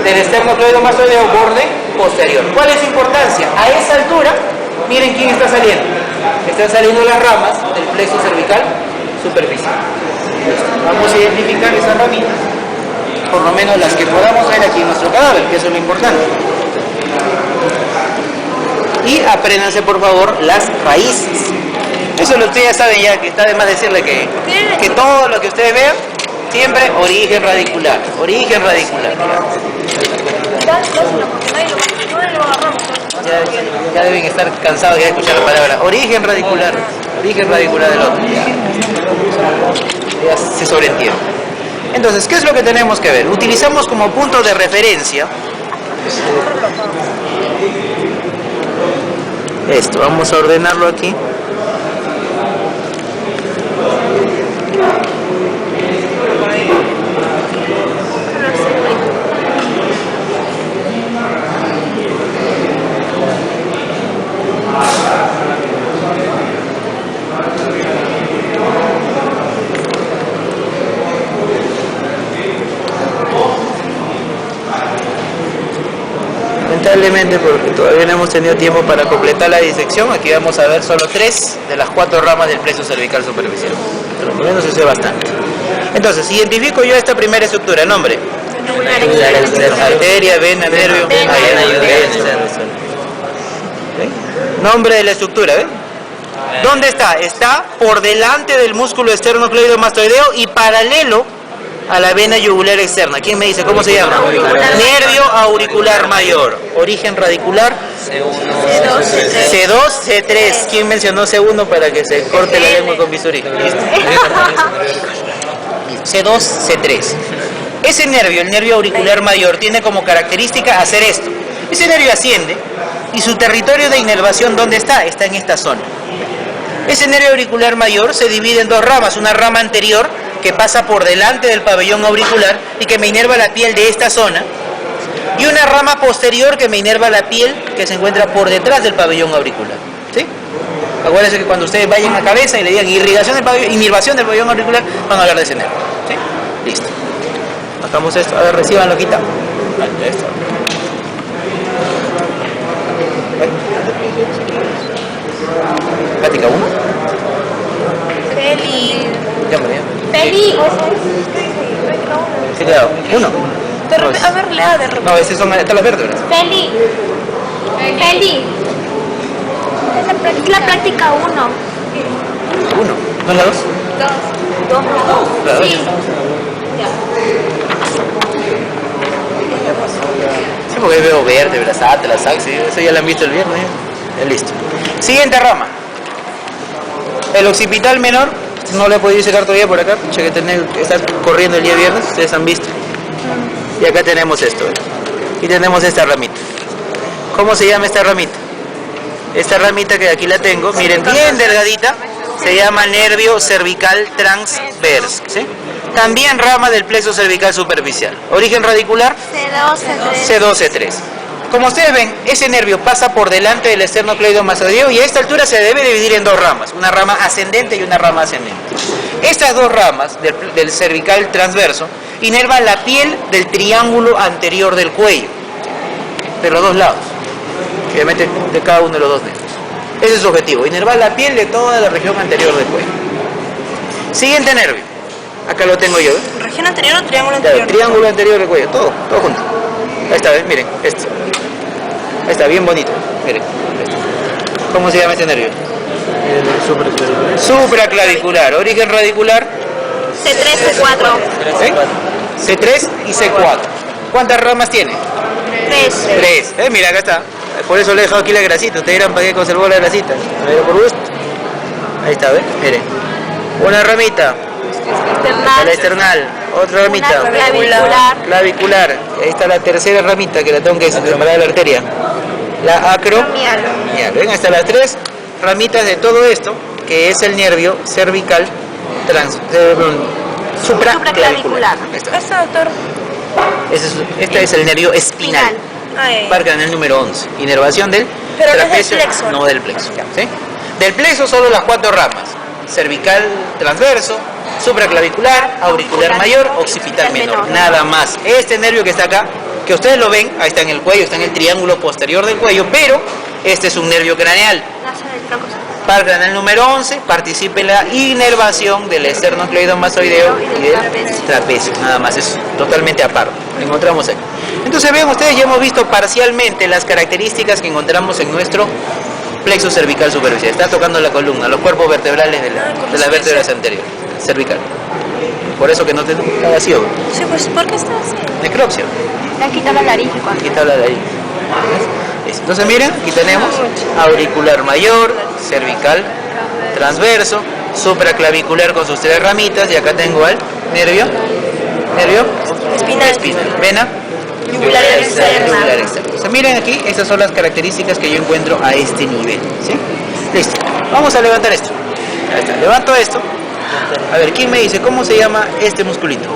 del esternocleidomastoideo, borde posterior. ¿Cuál es su importancia? A esa altura, miren quién está saliendo. Están saliendo las ramas del plexo cervical superficial. Vamos a identificar esas ramitas, por lo menos las que podamos ver aquí en nuestro cadáver, que eso es lo importante. Y apréndanse por favor las raíces. Eso lo ustedes ya saben, ya que está de más decirle que todo lo que ustedes vean, siempre origen radicular, origen radicular. Ya deben estar cansados ya de escuchar la palabra origen radicular del otro. Ya se sobreentiende. Entonces, ¿qué es lo que tenemos que ver? Utilizamos como punto de referencia esto. Vamos a ordenarlo aquí. Lamentablemente, porque todavía no hemos tenido tiempo para completar la disección, aquí vamos a ver solo 3 de las 4 ramas del plexo cervical superficial. Pero por lo menos eso es bastante. Entonces, identifico yo esta primera estructura, nombre. Arteria, vena, nervio. Nombre de la estructura, ¿ven? ¿Dónde está? Está por delante del músculo esternocleidomastoideo y paralelo a la vena yugular externa. ¿Quién me dice? ¿Cómo se llama? Nervio auricular mayor. Origen radicular. C2, C3. ¿Quién mencionó C1 para que se corte la lengua con bisturí? C2, C3. Ese nervio, el nervio auricular mayor, tiene como característica hacer esto. Ese nervio asciende y su territorio de inervación, ¿dónde está? Está en esta zona. Ese nervio auricular mayor se divide en dos ramas. Una rama anterior que pasa por delante del pabellón auricular y que me inerva la piel de esta zona, y una rama posterior que me inerva la piel que se encuentra por detrás del pabellón auricular. ¿Sí? Acuérdense que cuando ustedes vayan a cabeza y le digan inervación del pabellón auricular, van a hablar de ese nervio. ¿Sí? Listo. Sacamos esto. A ver, recíbanlo, quita. Esto. Plática 1. Feli. Llámale. Feli. ¿Qué quedado? 1. A ver, lea de repente. No, esas son las vértebras. Feli. Feli. Es la práctica 1. 1. ¿No es la 2? 2. La 2. Sí. Sí, porque veo vértebras, atlas, axis, eso ya lo han visto el viernes. Ya listo. Siguiente rama. El occipital menor, no lo he podido sacar todavía por acá, ya que está corriendo el día viernes, ustedes han visto. Y acá tenemos esto. Y tenemos esta ramita. ¿Cómo se llama esta ramita? Esta ramita que aquí la tengo, miren, bien delgadita, se llama nervio cervical transverso. ¿Sí? También rama del plexo cervical superficial. Origen radicular. C2, C3. Como ustedes ven, ese nervio pasa por delante del esternocleidomastoideo y a esta altura se debe dividir en dos ramas, una rama ascendente y una rama ascendente. Estas dos ramas del cervical transverso inervan la piel del triángulo anterior del cuello, de los dos lados, obviamente de cada uno de los dos nervios. Ese es su objetivo, inervar la piel de toda la región anterior del cuello. Siguiente nervio. Acá lo tengo yo. Región anterior o triángulo Claro, anterior. triángulo anterior del cuello, todo junto. Ahí está, ¿ves? Miren, esto. Ahí está, bien bonito. Miren. ¿Cómo se llama este nervio? Supraclavicular. Origen radicular. C3, C4. ¿Eh? C3 y C4. ¿Cuántas ramas tiene? 3. 3. Mira, acá está. Por eso le he dejado aquí la grasita. Ustedes dirán para qué conservó la grasita. Pero por gusto. Ahí está, ¿ves? Miren. Una ramita. La external. Otra ramita. Clavicular. Clavicular. Ahí está la tercera ramita que la tengo que separar de la arteria. La acromial. Ven, hasta las 3 ramitas de todo esto, que es el nervio cervical supraclavicular. Ahí está. Eso, doctor. Este es el nervio espinal. Marcan el número 11. Inervación del Pero no es del trapecio, plexo. no del plexo. ¿Sí? Del plexo solo las 4 ramas. Cervical transverso, supraclavicular, auricular mayor, occipital menor. Nada más. Este nervio que está acá, que ustedes lo ven, ahí está en el cuello, está en el triángulo posterior del cuello, pero este es un nervio craneal. Par craneal número 11, participa en la inervación del esternocleidomastoideo y del trapecio. Nada más, es totalmente aparte. Lo encontramos ahí. Entonces vean ustedes, ya hemos visto parcialmente las características que encontramos en nuestro plexo cervical superficial. Está tocando la columna, los cuerpos vertebrales de las vértebras anteriores, cervical. Por eso que no te está vacío. Sí, pues, ¿por qué está así? Necropsia. Le han quitado la nariz. Aquí está la de ahí. Entonces miren, aquí tenemos auricular mayor, cervical, transverso, supraclavicular con sus 3 ramitas, y acá tengo al nervio espinal, vena Yugular externa. yugular externa. Entonces miren aquí, estas son las características que yo encuentro a este nivel. ¿Sí? Listo. Vamos a levantar esto. Ahí está. Levanto esto. A ver, ¿quién me dice cómo se llama este musculito?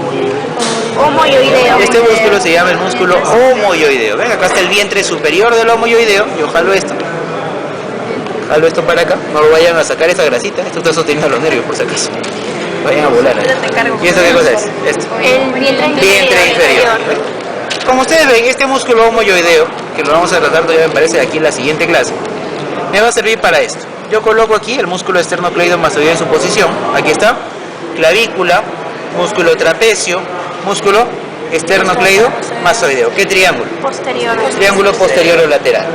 Homoyoideo. Este músculo se llama el músculo homoyoideo. Ven, acá está el vientre superior del homoyoideo. Yo jalo esto. Jalo esto para acá. No lo vayan a sacar esa grasita. Esto está sosteniendo los nervios, por si acaso. Vayan a volar. ¿Y esto qué cosa es? Esto. El Vientre inferior. ¿Ven? Como ustedes ven, este músculo homoyoideo, que lo vamos a tratar todavía, me parece, aquí en la siguiente clase, me va a servir para esto. Yo coloco aquí el músculo esternocleidomastoideo en su posición. Aquí está. Clavícula, músculo trapecio, músculo esternocleidomastoideo. ¿Qué triángulo? Posterior. Triángulo posterior o lateral.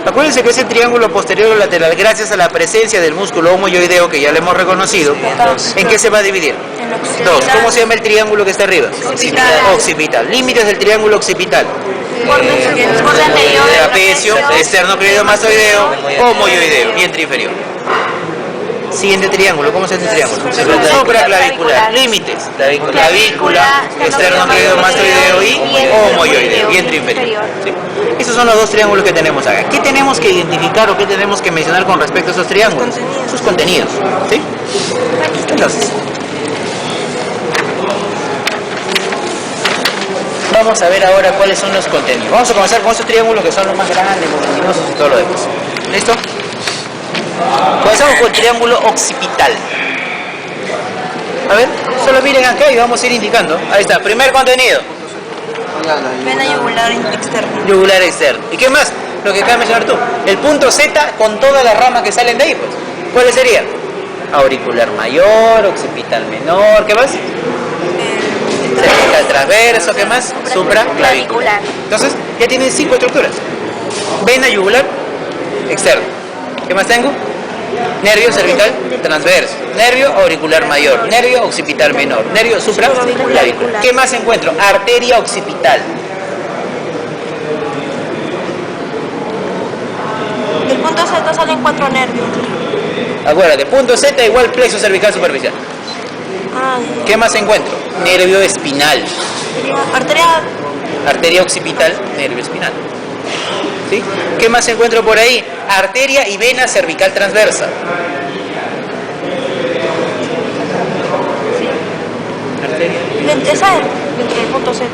Acuérdense que ese triángulo posterior o lateral, gracias a la presencia del músculo homoyoideo, que ya lo hemos reconocido, ¿en qué se va a dividir? Dos. ¿Cómo se llama el triángulo que está arriba? Occipital. Límites del triángulo occipital. Borde anterior. Trapecio, esternocleidomastoideo, homoyoideo, vientre inferior. Siguiente triángulo, ¿cómo se llama este triángulo? Supraclavicular. Límites. Clavícula, esternocleidomastoideo y homoyoideo, vientre inferior. ¿Sí? Esos son los 2 triángulos que tenemos acá. ¿Qué tenemos que identificar o qué tenemos que mencionar con respecto a esos triángulos? Sus contenidos. ¿Sí? Entonces, vamos a ver ahora cuáles son los contenidos. Vamos a comenzar con estos triángulos que son los más grandes, voluminosos y todo lo demás. ¿Listo? Comenzamos con el triángulo occipital. A ver, solo miren acá y vamos a ir indicando. Ahí está, primer contenido. Vena yugular externa. Yugular externo. ¿Y qué más? Lo que acabas de mencionar tú. El punto Z con todas las ramas que salen de ahí, pues. ¿Cuáles serían? Auricular mayor, occipital menor, ¿qué más? Cervical transverso, ¿qué más? Supraclavicular. Entonces, ya tienen 5 estructuras. Vena yugular externo. ¿Qué más tengo? Nervio cervical transverso, nervio auricular mayor, nervio occipital menor, nervio supraclavicular. ¿Qué más encuentro? Arteria occipital. Del punto Z salen 4 nervios. Acuérdate, punto Z igual plexo cervical superficial. ¿Qué más encuentro? Nervio espinal. Arteria. Arteria occipital, nervio espinal. ¿Sí? ¿Qué más encuentro por ahí? Arteria y vena cervical transversa. Arteria. Esa es el punto Z.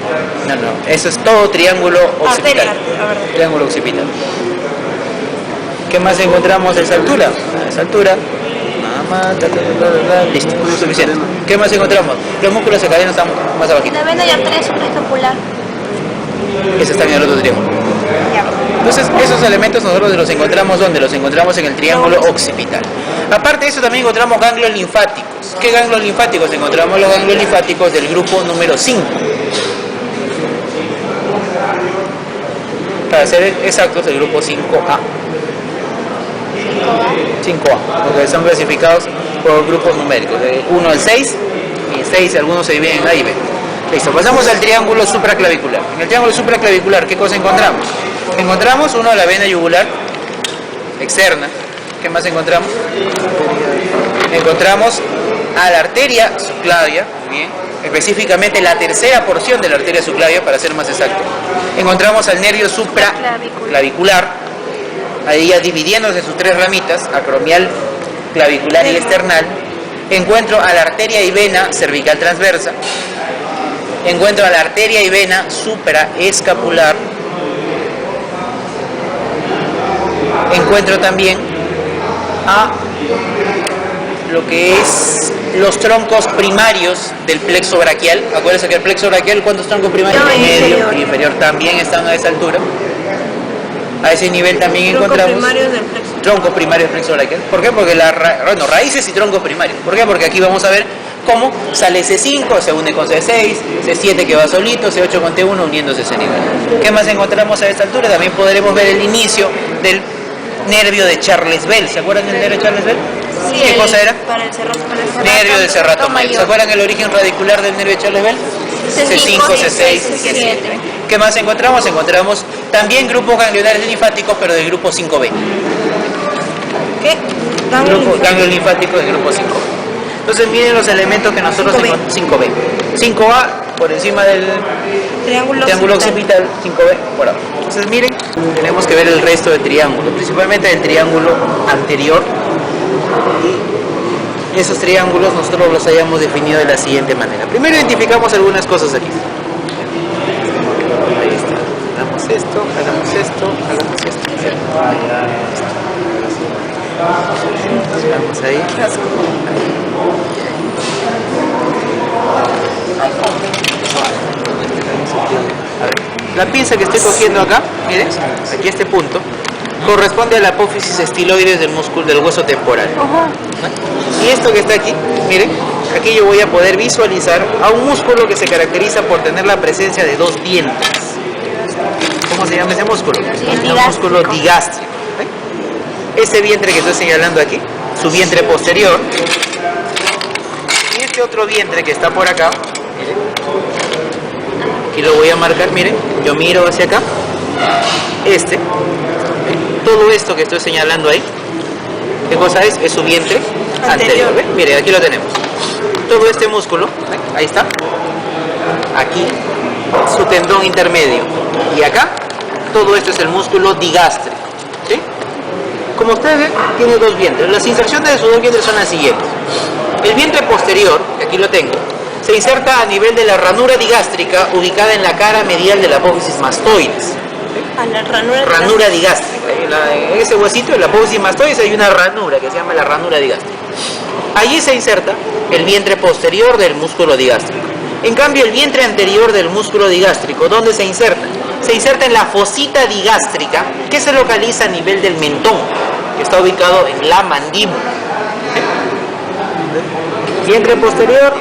No, eso es todo triángulo occipital. Arteria, Triángulo occipital. ¿Qué más encontramos a esa altura? A esa altura. Nada más. Listo, suficiente. ¿Qué más encontramos? Los músculos circadianos están más abajito. La vena y arteria supraescapular. Ese está en el otro triángulo. Entonces, esos elementos nosotros los encontramos ¿dónde? Los encontramos en el triángulo occipital. Aparte de eso también encontramos ganglios linfáticos. ¿Qué ganglios linfáticos? Encontramos los ganglios linfáticos del grupo número 5. Para ser exactos, el grupo 5A. 5A, porque son clasificados por grupos numéricos, de 1 al 6, y 6 algunos se dividen en A y B. Listo, pasamos al triángulo supraclavicular. En el triángulo supraclavicular, ¿qué cosa encontramos? Encontramos uno, la vena yugular externa. ¿Qué más encontramos? Encontramos a la arteria subclavia, bien, específicamente la tercera porción de la arteria subclavia, para ser más exacto. Encontramos al nervio supraclavicular, ahí ya dividiéndose en sus tres ramitas, acromial, clavicular y external. Encuentro a la arteria y vena cervical transversa. Encuentro a la arteria y vena supraescapular. Encuentro también a lo que es los troncos primarios del plexo braquial. Acuérdense que el plexo braquial, ¿cuántos troncos primarios? Medio y inferior también están a esa altura. A ese nivel también encontramos troncos primarios del plexo braquial. ¿Por qué? Porque raíces y troncos primarios. ¿Por qué? Porque aquí vamos a ver cómo sale C5, se une con C6, C7 que va solito, C8 con T1 uniéndose a ese nivel. ¿Qué más encontramos a esta altura? También podremos ver el inicio del nervio de Charles Bell. ¿Se acuerdan del nervio de Charles Bell? Sí, ¿Qué cosa era? Para el cerrato Nervio del cerrato mayor. ¿Se acuerdan el origen radicular del nervio de Charles Bell? C5, C6, C7. ¿Qué más encontramos? Encontramos también grupos ganglionares linfáticos, pero del grupo 5B. ¿Qué? Ganglios linfáticos del grupo 5B. Entonces miren los elementos que nosotros encontramos. 5B. 5A por encima del triángulo occipital, 5B por abajo. Entonces miren, tenemos que ver el resto del triángulo, principalmente el triángulo anterior. Y esos triángulos nosotros los hayamos definido de la siguiente manera. Primero identificamos algunas cosas aquí. Ahí está. Hagamos esto, hagamos esto, hagamos esto. Vamos ahí. A ver, la pinza que estoy cogiendo acá, miren, aquí este punto, corresponde a la apófisis estiloides del músculo del hueso temporal. Y esto que está aquí, miren, aquí yo voy a poder visualizar a un músculo que se caracteriza por tener la presencia de dos dientes. ¿Cómo se llama ese músculo? El músculo digástrico. Este vientre que estoy señalando aquí, su vientre posterior, y este otro vientre que está por acá, miren, aquí lo voy a marcar, miren, yo miro hacia acá, todo esto que estoy señalando ahí, ¿qué cosa es? Es su vientre anterior. ¿Ven? Miren, aquí lo tenemos. Todo este músculo, ¿ven? Ahí está. Aquí, su tendón intermedio. Y acá, todo esto es el músculo digástrico. ¿Sí? Como ustedes ven, tiene dos vientres. Las inserciones de sus dos vientres son las siguientes. El vientre posterior, que aquí lo tengo, se inserta a nivel de la ranura digástrica ubicada en la cara medial de la apófisis mastoides. A la ranura digástrica. En ese huesito de la apófisis mastoides hay una ranura que se llama la ranura digástrica. Allí se inserta el vientre posterior del músculo digástrico. En cambio, el vientre anterior del músculo digástrico, ¿dónde se inserta? Se inserta en la fosita digástrica, que se localiza a nivel del mentón, que está ubicado en la mandíbula. ¿Sí? Vientre posterior,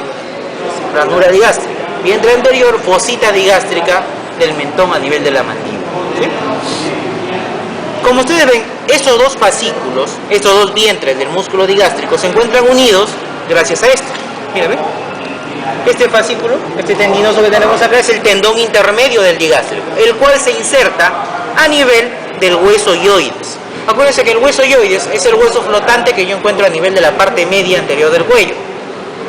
ranura digástrica. Vientre anterior, fosita digástrica del mentón a nivel de la mandíbula. ¿Sí? Como ustedes ven, estos dos fascículos, estos dos vientres del músculo digástrico se encuentran unidos gracias a esto. Mira, ¿ven? Este fascículo, este tendinoso que tenemos acá, es el tendón intermedio del digástrico, el cual se inserta a nivel del hueso yoides. Acuérdense que el hueso yoides es el hueso flotante que yo encuentro a nivel de la parte media anterior del cuello.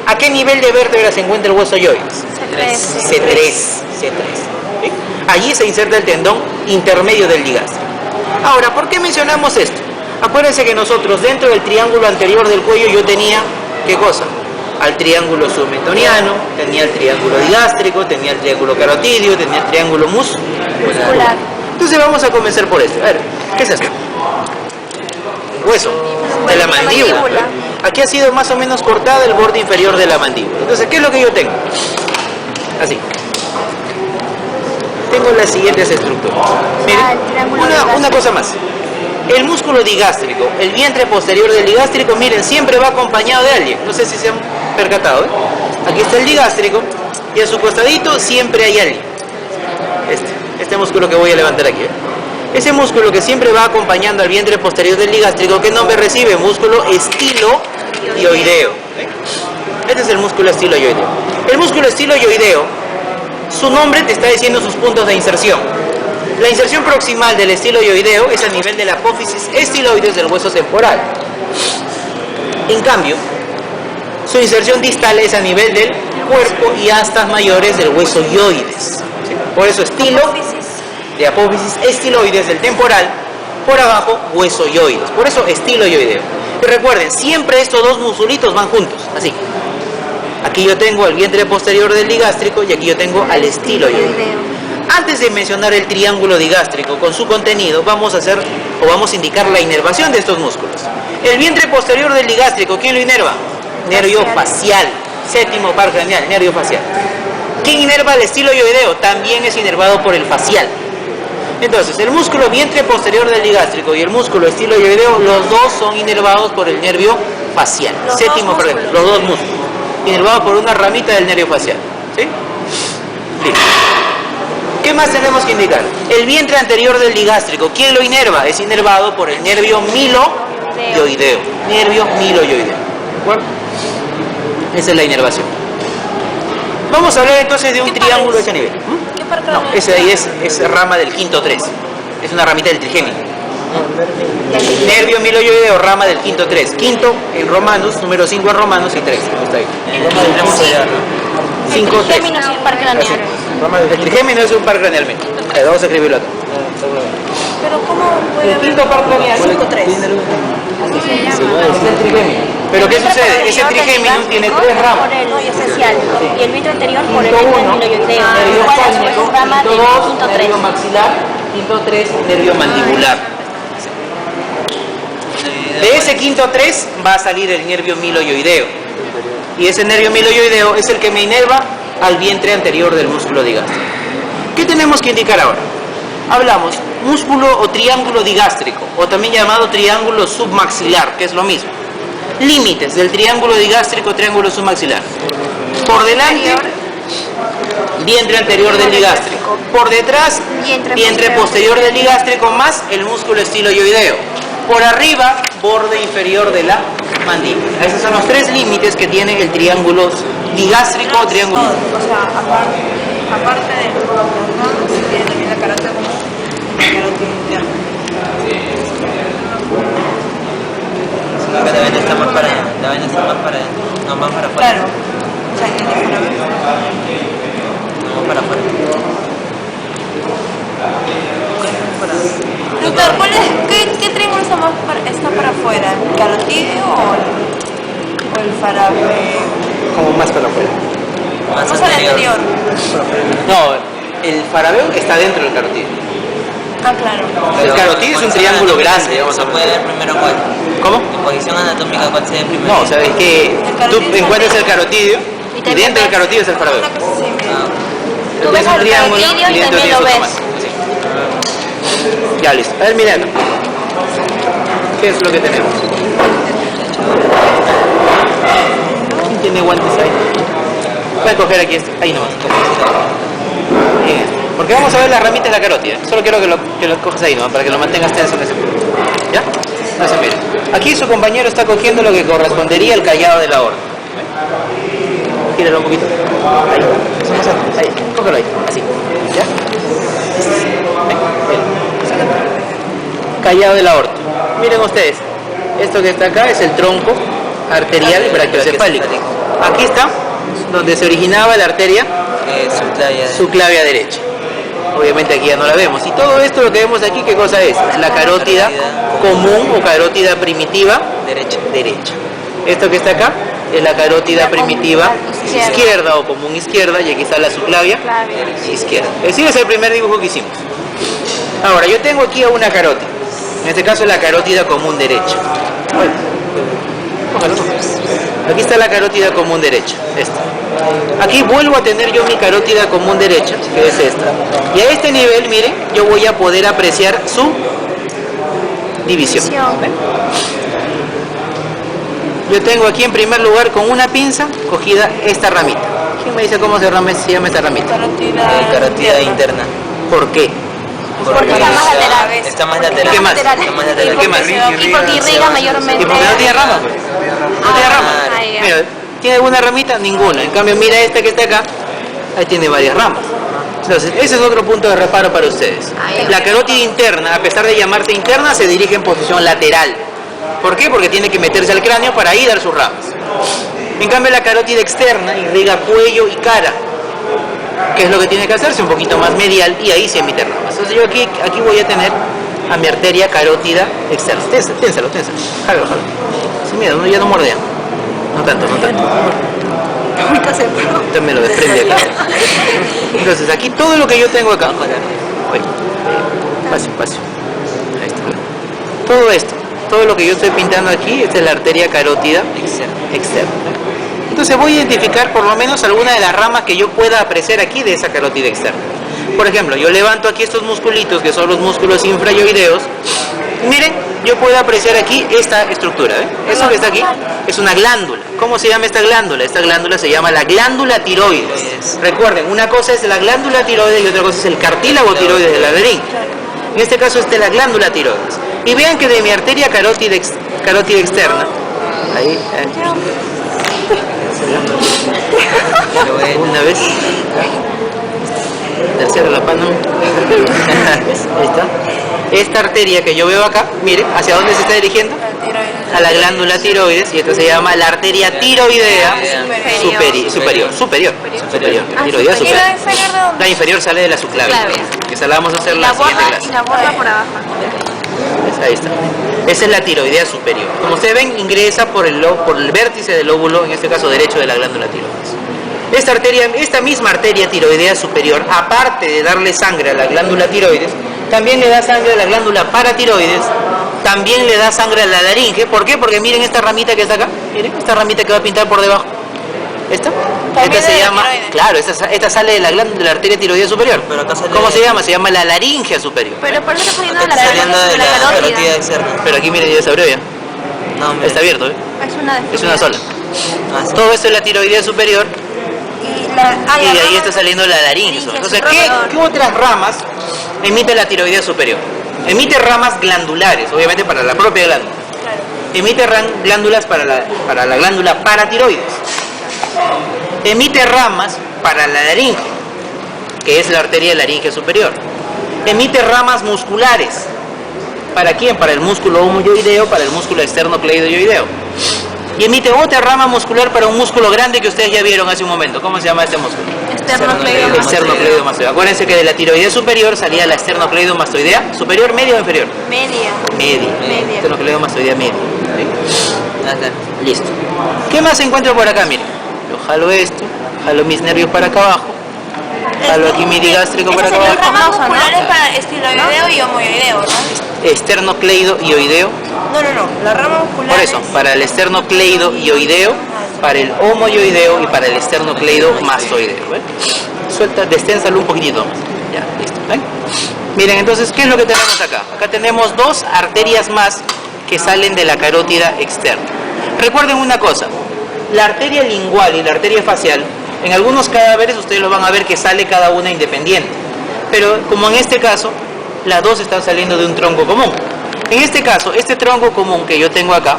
¿A qué nivel de vértebra se encuentra el hueso yoides? C3. ¿Sí? Allí se inserta el tendón intermedio del digástrico. Ahora, ¿por qué mencionamos esto? Acuérdense que nosotros dentro del triángulo anterior del cuello yo tenía, ¿qué cosa? Al triángulo submentoniano, tenía el triángulo digástrico, tenía el triángulo carotidio, tenía el triángulo muscular. Entonces vamos a comenzar por esto. A ver, ¿qué es esto? El hueso de la mandíbula. Aquí ha sido más o menos cortada el borde inferior de la mandíbula. Entonces, ¿qué es lo que yo tengo? Así. Tengo las siguientes estructuras. Miren, una cosa más. El músculo digástrico, el vientre posterior del digástrico, miren, siempre va acompañado de alguien. No sé si se han percatado, ¿eh? Aquí está el digástrico y a su costadito siempre hay alguien. Este músculo que voy a levantar aquí, ¿eh? Ese músculo que siempre va acompañando al vientre posterior del digástrico, ¿qué nombre recibe? Músculo estiloioideo. Este es el músculo estiloioideo. El músculo estiloioideo, su nombre te está diciendo sus puntos de inserción. La inserción proximal del estiloioideo es a nivel de la apófisis estiloides del hueso temporal. En cambio, su inserción distal es a nivel del cuerpo y astas mayores del hueso ioides. Por eso estilo de apófisis estiloides del temporal, por abajo hueso ioides. Por eso estiloioideo. Y recuerden, siempre estos dos musculitos van juntos, así. Aquí yo tengo el vientre posterior del digástrico y aquí yo tengo al estiloioideo. Antes de mencionar el triángulo digástrico con su contenido, vamos a indicar la inervación de estos músculos. El vientre posterior del digástrico, ¿quién lo inerva? Nervio facial. Séptimo par craneal, nervio facial. ¿Quién inerva el estiloioideo? También es inervado por el facial. Entonces, el músculo vientre posterior del digástrico y el músculo estiloioideo, los dos son inervados por el nervio facial. Séptimo par craneal, los dos músculos. Inervados por una ramita del nervio facial. ¿Sí? Listo. ¿Qué más tenemos que indicar? El vientre anterior del digástrico, ¿quién lo inerva? Es inervado por el nervio miloioideo. Nervio miloioideo. ¿De acuerdo? Esa es la inervación. Vamos a hablar entonces de un triángulo de ese nivel. ¿Qué par No, craneal? ese ahí es rama del quinto 3. Es una ramita del trigémino. Nervio miloioideo, rama del quinto 3. Quinto en romanos, número 5 en romanos y 3. Está ahí. 5, 3. Trigémino es un par craneal. El trigémino es un par craneal. Vamos a escribirlo acá. Pero ¿cómo puede El haber quinto par craneal. 5-3? Es el trigémino. Pero ¿qué sucede? Ese trigémino tiene 3 ramas. Por el esencial y el vientre anterior por el Quinto vientre 1, miloioideo. nervio Igual a su vez fálico. es rama Quinto del 2, quinto 3. nervio maxilar. Quinto 3, nervio mandibular. De ese quinto 3 va a salir el nervio miloioideo. Y ese nervio miloioideo es el que me inerva al vientre anterior del músculo digástrico. ¿Qué tenemos que indicar ahora? Hablamos músculo o triángulo digástrico, o también llamado triángulo submaxilar, que es lo mismo. Límites del triángulo digástrico, triángulo submaxilar. Por delante, vientre anterior del digástrico. Por detrás, vientre posterior del digástrico más el músculo estiloioideo. Por arriba, borde inferior de la mandíbula. Esos son los 3 límites que tiene el triángulo digástrico o triángulo. O sea, aparte de tiene también la carótida común, la carótida interna. La vaina está más para adentro, la vaina está más para adentro, no más para afuera. Claro. O sea, que tiene para ver. No más para afuera. Doctor, ¿qué triángulo está para afuera? ¿El carotídeo o el farabeo? Como más para afuera. Más Vamos al anterior. No, el farabeo está dentro del carotídeo. Ah, claro. El carotídeo es un triángulo grande, vamos a Se puede ver. ver primero cuál. ¿Cómo? En posición anatómica cuál se ve primero. No, o sea, es que tú encuentras el carotídeo y dentro del carotídeo está el farabeo. Una cosa así. Ah, Tú ves Es un al triángulo carotídeo y dentro también tienes lo otro ves. más. Así. Ya, listo. A ver, miren. ¿Qué es lo que tenemos? ¿Quién tiene guantes ahí? Voy a coger aquí este. Ahí nomás. Bien. Porque vamos a ver la ramita de la carótida. Solo quiero que lo cojas ahí nomás para que lo mantengas tenso en ese punto. ¿Ya? Entonces, miren. Aquí su compañero está cogiendo lo que correspondería al callado de la aorta. Gíralo un poquito. Ahí. Eso más alto. Ahí. Cógelo ahí. Así. ¿Ya? Callado de la aorta. Miren ustedes, esto que está acá es el tronco arterial brachiocefálico. Aquí está donde se originaba la arteria subclavia derecha. Obviamente aquí ya no la vemos. Y todo esto lo que vemos aquí, ¿qué cosa es? La carótida común o carótida primitiva derecha. Esto que está acá es la carótida primitiva izquierda o común izquierda, y aquí está la subclavia izquierda. Ese es el primer dibujo que hicimos. Ahora, yo tengo aquí a una carótida. En este caso la carótida común derecha. Bueno, cójalo. Aquí está la carótida común derecha, esta. Aquí vuelvo a tener yo mi carótida común derecha, que es esta. Y a este nivel, miren, yo voy a poder apreciar su división. División. ¿Ven? Yo tengo aquí en primer lugar con una pinza cogida esta ramita. ¿Quién me dice cómo se llama esta ramita? Carotida interna. ¿Por qué? Porque está más lateral. Está más lateral. ¿Qué más? Está más lateral. ¿Qué más? Y porque irriga mayormente. ¿Y porque no tiene ramas? Pues? No tiene ramas. Ah, ya. Mira, ¿tiene alguna ramita? Ninguna. En cambio, mira esta que está acá, ahí tiene varias ramas. Entonces, ese es otro punto de reparo para ustedes. La carótida interna, a pesar de llamarse interna, se dirige en posición lateral. ¿Por qué? Porque tiene que meterse al cráneo para ahí dar sus ramas. En cambio, la carótida externa irriga cuello y cara. ¿Qué es lo que tiene que hacerse? Un poquito más medial y ahí se emite ramas. Entonces yo aquí voy a tener a mi arteria carótida externa. Ténsalo. Jalo. Sin miedo, ya no mordea. No tanto. Usted me lo desprende acá. Entonces aquí todo lo que yo tengo acá. Espacio. Ahí está. Todo lo que yo estoy pintando aquí, esta es la arteria carótida externa. Entonces voy a identificar por lo menos alguna de las ramas que yo pueda apreciar aquí de esa carótida externa. Por ejemplo, yo levanto aquí estos musculitos que son los músculos infrayoideos. Y miren, yo puedo apreciar aquí esta estructura. Eso que está aquí es una glándula. ¿Cómo se llama esta glándula? Esta glándula se llama la glándula tiroides. Recuerden, una cosa es la glándula tiroides y otra cosa es el cartílago tiroides de la laringe. En este caso es de la glándula tiroides. Y vean que de mi arteria carótida externa, ahí, una vez, tercera la mano, ahí está. Esta arteria que yo veo acá, miren, ¿hacia dónde se está dirigiendo? A la glándula tiroides, y esto se llama la arteria tiroidea superior. Tiroidea superior. La inferior sale de la subclavia, que esa la vamos a hacer en la siguiente clase. Y la borda por abajo. Ahí está. Esa es la tiroidea superior. Como ustedes ven, ingresa por el vértice del lóbulo, en este caso derecho, de la glándula tiroides. Esta misma arteria tiroidea superior, aparte de darle sangre a la glándula tiroides, también le da sangre a la glándula paratiroides, también le da sangre a la laringe. ¿Por qué? Porque miren esta ramita que está acá, miren esta ramita que va a pintar por debajo. ¿Esta? Esta se llama, claro, esta sale de la glándula de la arteria tiroidea superior. Pero acá sale ¿Cómo se llama? Se llama la laringe superior. Pero por eso está saliendo Está saliendo de la carótida. carotida externa. Pero aquí miren, ya se abrió ya. No, mira. Está abierto, ¿eh? Es una sola. Ah, sí. Todo esto es la tiroidea superior y de ahí está saliendo la laringe. Entonces, ¿qué otras ramas emite la tiroidea superior? Emite ramas glandulares, obviamente para la propia glándula. Emite glándulas para la glándula paratiroides. Emite ramas para la laringe, que es la arteria laringe superior. Emite ramas musculares. ¿Para quién? Para el músculo homoyoideo, para el músculo esternocleidoyoideo. Y emite otra rama muscular para un músculo grande que ustedes ya vieron hace un momento. ¿Cómo se llama este músculo? Esternocleidomastoidea. Acuérdense que de la tiroidea superior salía la esternocleidomastoidea. ¿Superior, media o inferior? Media. Esternocleidomastoidea media. ¿Sí? Listo. ¿Qué más encuentro por acá? Miren. Yo jalo esto, jalo mis nervios para acá abajo, jalo aquí mi digástrico para acá abajo. Ramas musculares para estiloideo y homoyoideo, ¿no? Esternocleidoioideo. No. La rama muscular. Por eso, para el esternocleidoioideo, para el homoyoideo y para el esternocleidomastoideo. ¿Ven? Suelta, desténsalo un poquitito más. Ya, listo. ¿Ven? Miren, entonces, ¿qué es lo que tenemos acá? Acá tenemos dos arterias más que salen de la carótida externa. Recuerden una cosa, la arteria lingual y la arteria facial, en algunos cadáveres ustedes lo van a ver que sale cada una independiente. Pero como en este caso, las dos están saliendo de un tronco común. En este caso, este tronco común que yo tengo acá,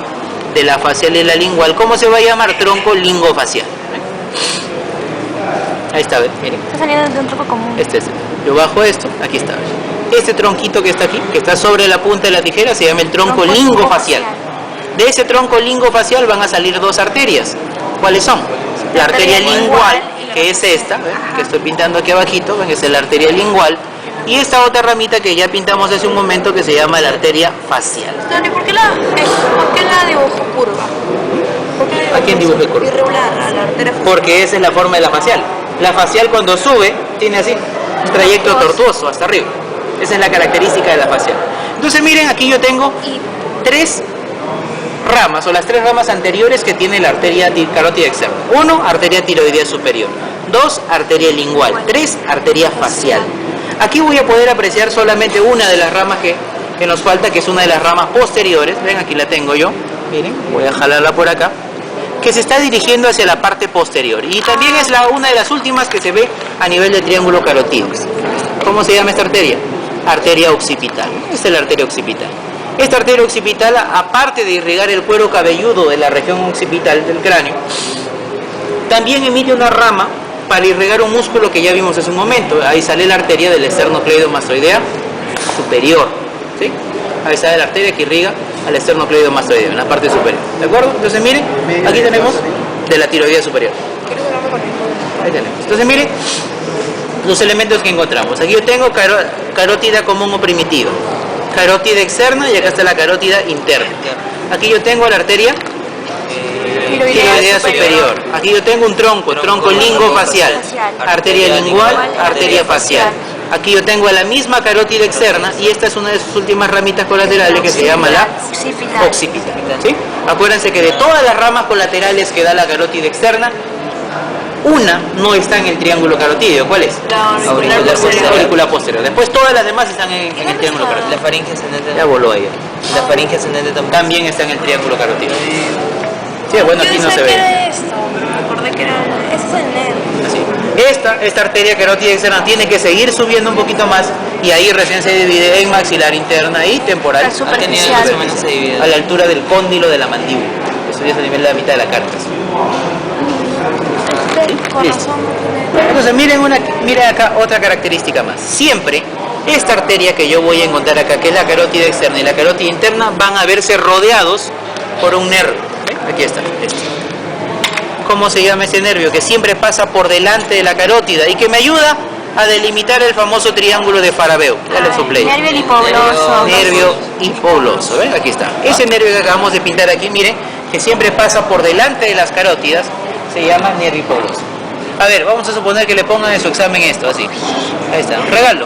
de la facial y la lingual, ¿cómo se va a llamar? Tronco lingofacial. Ahí está, miren. Está saliendo de un tronco común. Yo bajo esto, aquí está. Este tronquito que está aquí, que está sobre la punta de la tijera, se llama el tronco lingofacial. De ese tronco lingofacial van a salir dos arterias. ¿Cuáles son? La arteria lingual, que es esta, ¿ven? Que estoy pintando aquí abajito, ven, esa es la arteria lingual. Y esta otra ramita que ya pintamos hace un momento que se llama la arteria facial. ¿Por qué la dibujo curva? ¿A quién dibujé curva? Irregular, a la arteria facial. Porque esa es la forma de la facial. La facial cuando sube tiene así un trayecto tortuoso hasta arriba. Esa es la característica de la facial. Entonces miren, aquí yo tengo tres ramas o las tres ramas anteriores que tiene la arteria carótida externa. 1, arteria tiroidea superior. 2, arteria lingual. 3, arteria facial. Aquí voy a poder apreciar solamente una de las ramas que que nos falta, que es una de las ramas posteriores. Ven, aquí la tengo yo. Miren, voy a jalarla por acá. Que se está dirigiendo hacia la parte posterior. Y también es una de las últimas que se ve a nivel del triángulo carotídeo. ¿Cómo se llama esta arteria? Arteria occipital. Esta es la arteria occipital. Esta arteria occipital, aparte de irrigar el cuero cabelludo de la región occipital del cráneo, también emite una rama para irrigar un músculo que ya vimos hace un momento. Ahí sale la arteria del esternocleidomastoidea superior. ¿Sí? Ahí sale la arteria que irriga al esternocleidomastoideo, en la parte superior. ¿De acuerdo? Entonces miren, aquí tenemos de la tiroidea superior. Ahí tenemos. Entonces miren los elementos que encontramos. Aquí yo tengo carótida común o primitiva, carótida externa y acá está la carótida interna. Aquí yo tengo la arteria tiroidea superior. Aquí yo tengo un tronco lingofacial, arteria lingual, arteria facial. Aquí yo tengo la misma carótida externa y esta es una de sus últimas ramitas colaterales que se llama la occipital. ¿Sí? Acuérdense que de todas las ramas colaterales que da la carótida externa, una no está en el triángulo carotídeo. ¿Cuál es? La auricular posterior. Después todas las demás están en el triángulo carotídeo. La faringe ascendente. Ya voló ahí. La faringe ascendente También está en el triángulo carotídeo. Sí, bueno, aquí no se ve. Era esto? Me acordé que era... Ese es el nervio. Así. Esta arteria carótida externa tiene que seguir subiendo un poquito más y ahí recién se divide en maxilar interna y temporal. La superficial. Más o menos se divide. A la altura del cóndilo de la mandíbula. Eso ya es a nivel de la mitad de la carcasa. Listo. Entonces miren acá otra característica más. Siempre esta arteria que yo voy a encontrar acá, que es la carótida externa y la carótida interna, van a verse rodeados por un nervio. Aquí está. ¿Cómo se llama este nervio? Que siempre pasa por delante de la carótida y que me ayuda a delimitar el famoso triángulo de Farabeo. Dale su play. Nervio hipogloso. Nervio hipogloso. ¿Ven? Aquí está. Ese nervio que acabamos de pintar aquí, miren, que siempre pasa por delante de las carótidas, se llama nervio hipogloso. A ver, vamos a suponer que le pongan en su examen esto, así. Ahí está, un regalo.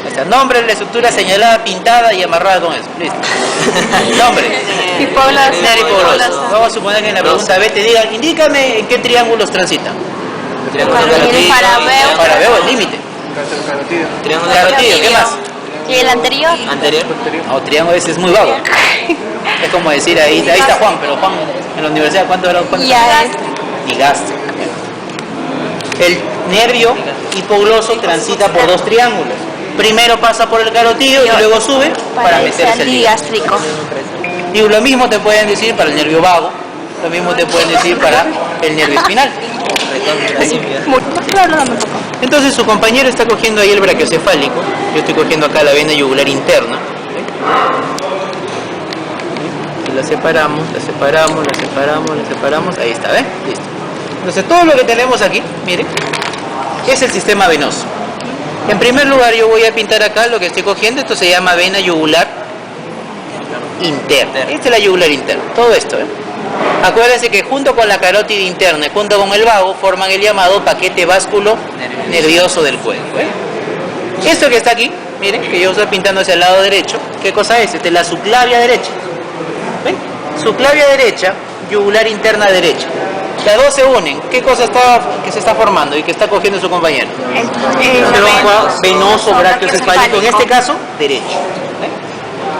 Ahí está, nombre, la estructura señalada, pintada y amarrada con eso. Listo. Nombre. Hipogloso. Nervio hipogloso. Vamos a suponer que en la pregunta B te digan, indícame en qué triángulos transitan. Farabeo. Farabeo, el límite. Triángulo Carotídeo, ¿qué más? ¿Y el anterior? anterior. No, triángulo ese es muy vago. Es como decir, ahí está Juan, pero Juan en la universidad, ¿cuánto era? Ya es. Y gástrico. El nervio hipogloso transita por dos triángulos. Primero pasa por el carotídeo y luego sube para meterse al gástrico. Y lo mismo te pueden decir para el nervio vago, lo mismo te pueden decir para el nervio espinal. Entonces su compañero está cogiendo ahí el brachiocefálico, yo estoy cogiendo acá la vena yugular interna. Y la separamos, ahí está, ¿ves? Listo. Entonces todo lo que tenemos aquí, miren, es el sistema venoso. En primer lugar yo voy a pintar acá lo que estoy cogiendo, esto se llama vena yugular interna. Esta es la yugular interna, todo esto, Acuérdense que junto con la carótida interna y junto con el vago forman el llamado paquete vasculo nervioso del cuello. Esto que está aquí, miren, que yo estoy pintando hacia el lado derecho, ¿qué cosa es? Esta es la subclavia derecha. ¿Ven? Subclavia derecha, yugular interna derecha. Las dos se unen. ¿Qué cosa que se está formando y que está cogiendo su compañero? El Tronco venoso brachiocefálico, en este caso, derecho.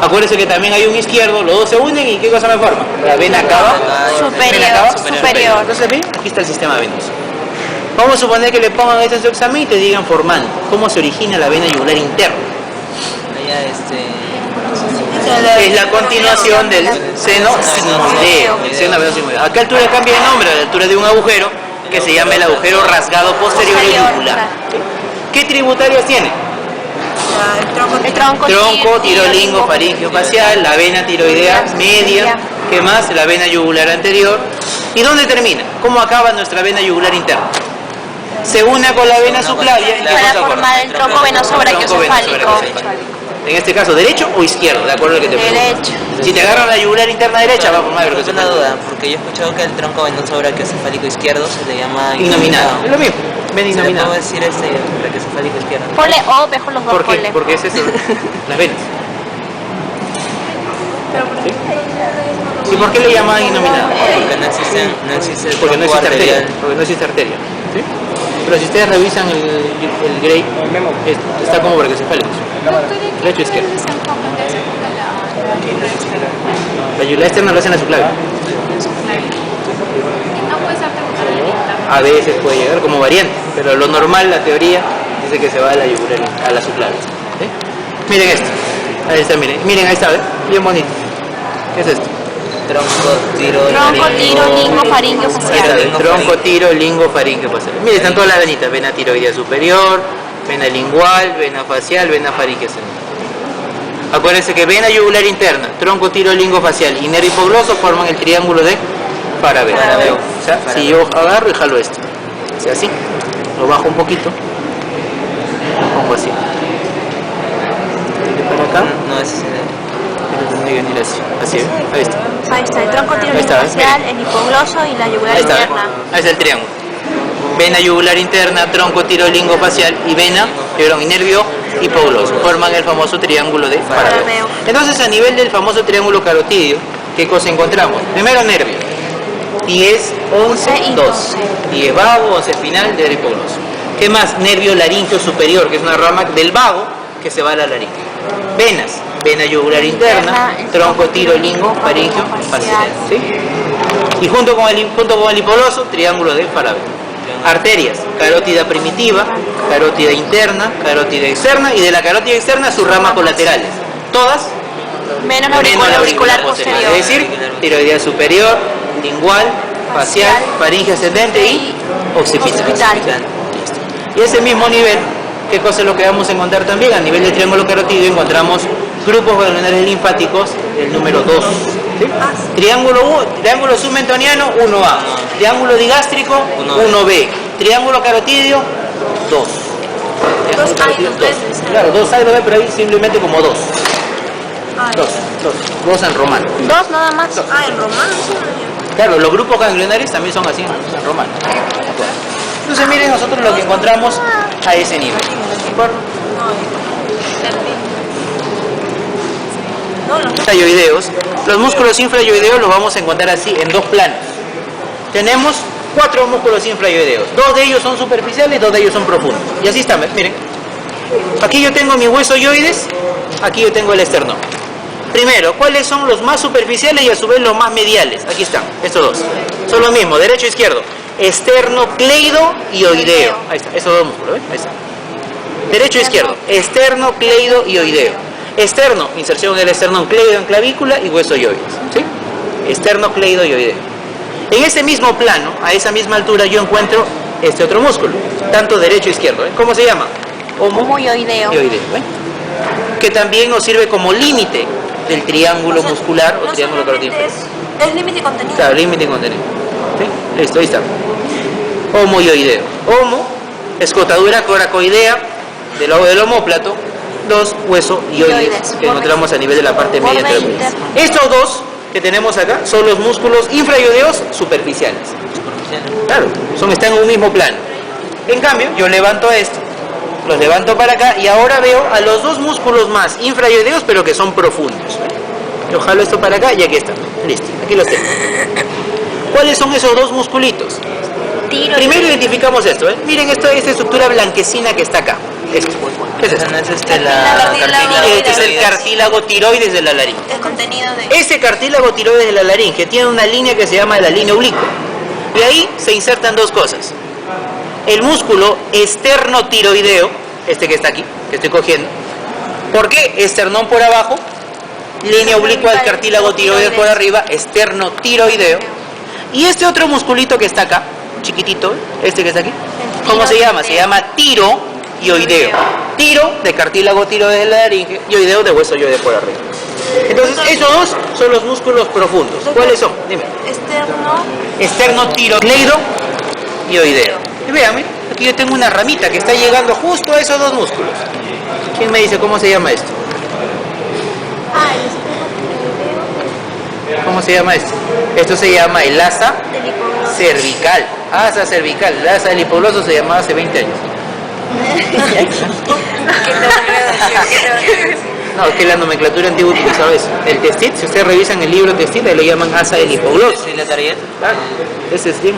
Acuérdense que también hay un izquierdo, los dos se unen y ¿qué cosa me forma? La vena cava superior. Entonces, ¿ven? Aquí está el sistema venoso. Vamos a suponer que le pongan esto en su examen y te digan formando cómo se origina la vena yugular interna. Es la continuación del seno sinoideo. El seno venoso sinoideo. ¿A qué altura cambia de nombre? A la altura de un agujero que se llama el agujero rasgado posterior yugular. ¿Qué tributarias tiene? El tronco tirolingo, faringeo facial, la vena tiroidea media, ¿qué más? La vena yugular anterior. ¿Y dónde termina? ¿Cómo acaba nuestra vena yugular interna? Se une con la vena subclavia para formar el tronco venoso brachiocefálico. En este caso, ¿derecho o izquierdo? De acuerdo a lo que te pregunto. Derecho. Si te agarran la yugular interna derecha, va a formar el Es una duda, porque yo he escuchado que el tronco venoso brachiocefálico izquierdo se le llama innominado. Es lo mismo, vena ¿Se le innominado. puedo decir brachiocefálico izquierdo? Ponle O, mejor los dos ¿Por qué? ponle. Porque es eso, las venas. ¿Sí? ¿Y por qué le llaman innominado? Porque no existe el Porque no tronco existe arteria. arterial. Porque no existe arteria. ¿Sí? Pero si ustedes revisan el Gray, está como brachiocefálicos. Derecho, izquierdo. La yugular externa lo hacen a su clave. A veces puede llegar como variante, pero lo normal, la teoría, dice que se va a la yugular, a la subclave. ¿Sí? Miren esto. Ahí está, miren. Miren, ahí está, ¿ven? Bien bonito. ¿Qué es esto? Tronco, tiro, lingo, faringio, facial. Tronco, tiro, lingo, faringio, facial. Miren, están todas las venitas. Vena tiroidea superior, vena lingual, vena facial, vena faríngea central. Acuérdense que vena yugular interna, tronco, tiro, lingo, facial y nervio hipogloso forman el triángulo de Farabeo. O sea, si yo agarro y jalo esto, o sea, así, lo bajo un poquito, lo pongo así. Para acá. No, ese es así, ahí está. Ahí está, el tronco, tiro, Ahí lingo, está, facial, el hipogloso y la yugular Ahí está, interna. ahí está el triángulo. Vena yugular interna, tronco, tiro, lingo, facial y vena, y nervio hipogloso. Forman el famoso triángulo de Farabeo. Entonces, a nivel del famoso triángulo carotidio, ¿qué cosa encontramos? Primero, nervio. 10, 11 y 12. 10 vago, 11 espinal, nervio hipogloso. ¿Qué más? Nervio laringio superior, que es una rama del vago que se va a la laringe. Venas. Vena yugular interna, tronco, tiro, lingo, faringio, facial. ¿Sí? Y junto con el hipogloso, triángulo de Farabeo. Arterias, carótida primitiva, carótida interna, carótida externa y de la carótida externa sus ramas colaterales. Todas Menos la auricular posterior. Es decir, tiroidea superior, lingual, facial, faringe ascendente y occipital. Y ese mismo nivel, ¿qué cosa es lo que vamos a encontrar también? A nivel del triángulo carotidio encontramos grupos ganglionares linfáticos, el número 2. ¿Sí? Triángulo submentoniano, 1A. Triángulo digástrico, 1B. Triángulo carotidio, 2. Claro, 2A y 2B, pero ahí simplemente como 2. Dos en romano. Dos nada más. En romano. Claro, los grupos ganglionares también son así en romano. Entonces miren nosotros lo que encontramos a ese nivel. Infrayoideos. Los músculos infrayoideos los vamos a encontrar así en dos planos. Tenemos 4 músculos infrayoideos. 2 de ellos son superficiales, 2 de ellos son profundos. Y así están, miren. Aquí yo tengo mi hueso yoides, aquí yo tengo el esternón. Primero, ¿cuáles son los más superficiales y a su vez los más mediales? Aquí están, estos dos. Son lo mismo, derecho e izquierdo. Esternocleido y oideo. Ahí está, esos dos músculos, ¿ven? Ahí está. Derecho e izquierdo. Esternocleido y oideo. Externo, inserción del esternón, cleido en clavícula y hueso yoides. ¿Sí? Esternocleido y oideo. En ese mismo plano, a esa misma altura, yo encuentro este otro músculo, tanto derecho e izquierdo. ¿Eh? ¿Cómo se llama? Homoyoideo. ¿Eh? Que también nos sirve como límite del triángulo muscular o triángulo carotídeo. Es límite y contenido. Claro, límite y contenido. ¿Sí? Listo, ahí está. Homoyoideo. Homo, escotadura coracoidea del lado del omóplato. 2, hueso yoides, que encontramos a nivel de la parte media. Estos dos que tenemos acá son los músculos infrayoideos superficiales. Claro, están en un mismo plano. En cambio, yo levanto esto, los levanto para acá y ahora veo a los dos músculos más infrayoideos, pero que son profundos. Yo jalo esto para acá y aquí están. Listo, aquí los tengo. ¿Cuáles son esos dos musculitos? Primero identificamos esto, ¿eh? Miren esta estructura blanquecina que está acá. Esto. ¿Qué es esto? Este es el cartílago tiroides de la laringe. El contenido de... Este cartílago tiroides de la laringe tiene una línea que se llama la línea oblicua. Y ahí se insertan dos cosas. El músculo esternotiroideo, este que está aquí, que estoy cogiendo. ¿Por qué? Esternón por abajo, línea oblicua del cartílago tiroides por arriba, esternotiroideo. Y este otro musculito que está acá, chiquitito, este que está aquí, ¿cómo se llama? Se llama tiroideo. Tiro de cartílago tiroides de la laringe y oideo de hueso yoide por arriba. Entonces, esos dos son los músculos profundos. ¿Cuáles son? Dime. Esternotiroideo y oideo. Y vean, aquí yo tengo una ramita que está llegando justo a esos dos músculos. ¿Quién me dice cómo se llama esto? ¿Cómo se llama esto? Esto se llama el asa cervical. Asa cervical. El asa del hipogloso se llamaba hace 20 años. No, es que la nomenclatura antigua utilizaba eso. El testit, si ustedes revisan el libro testit, le llaman asa del hipogloso. ¿Sí, la tarea? Claro, ese es bien.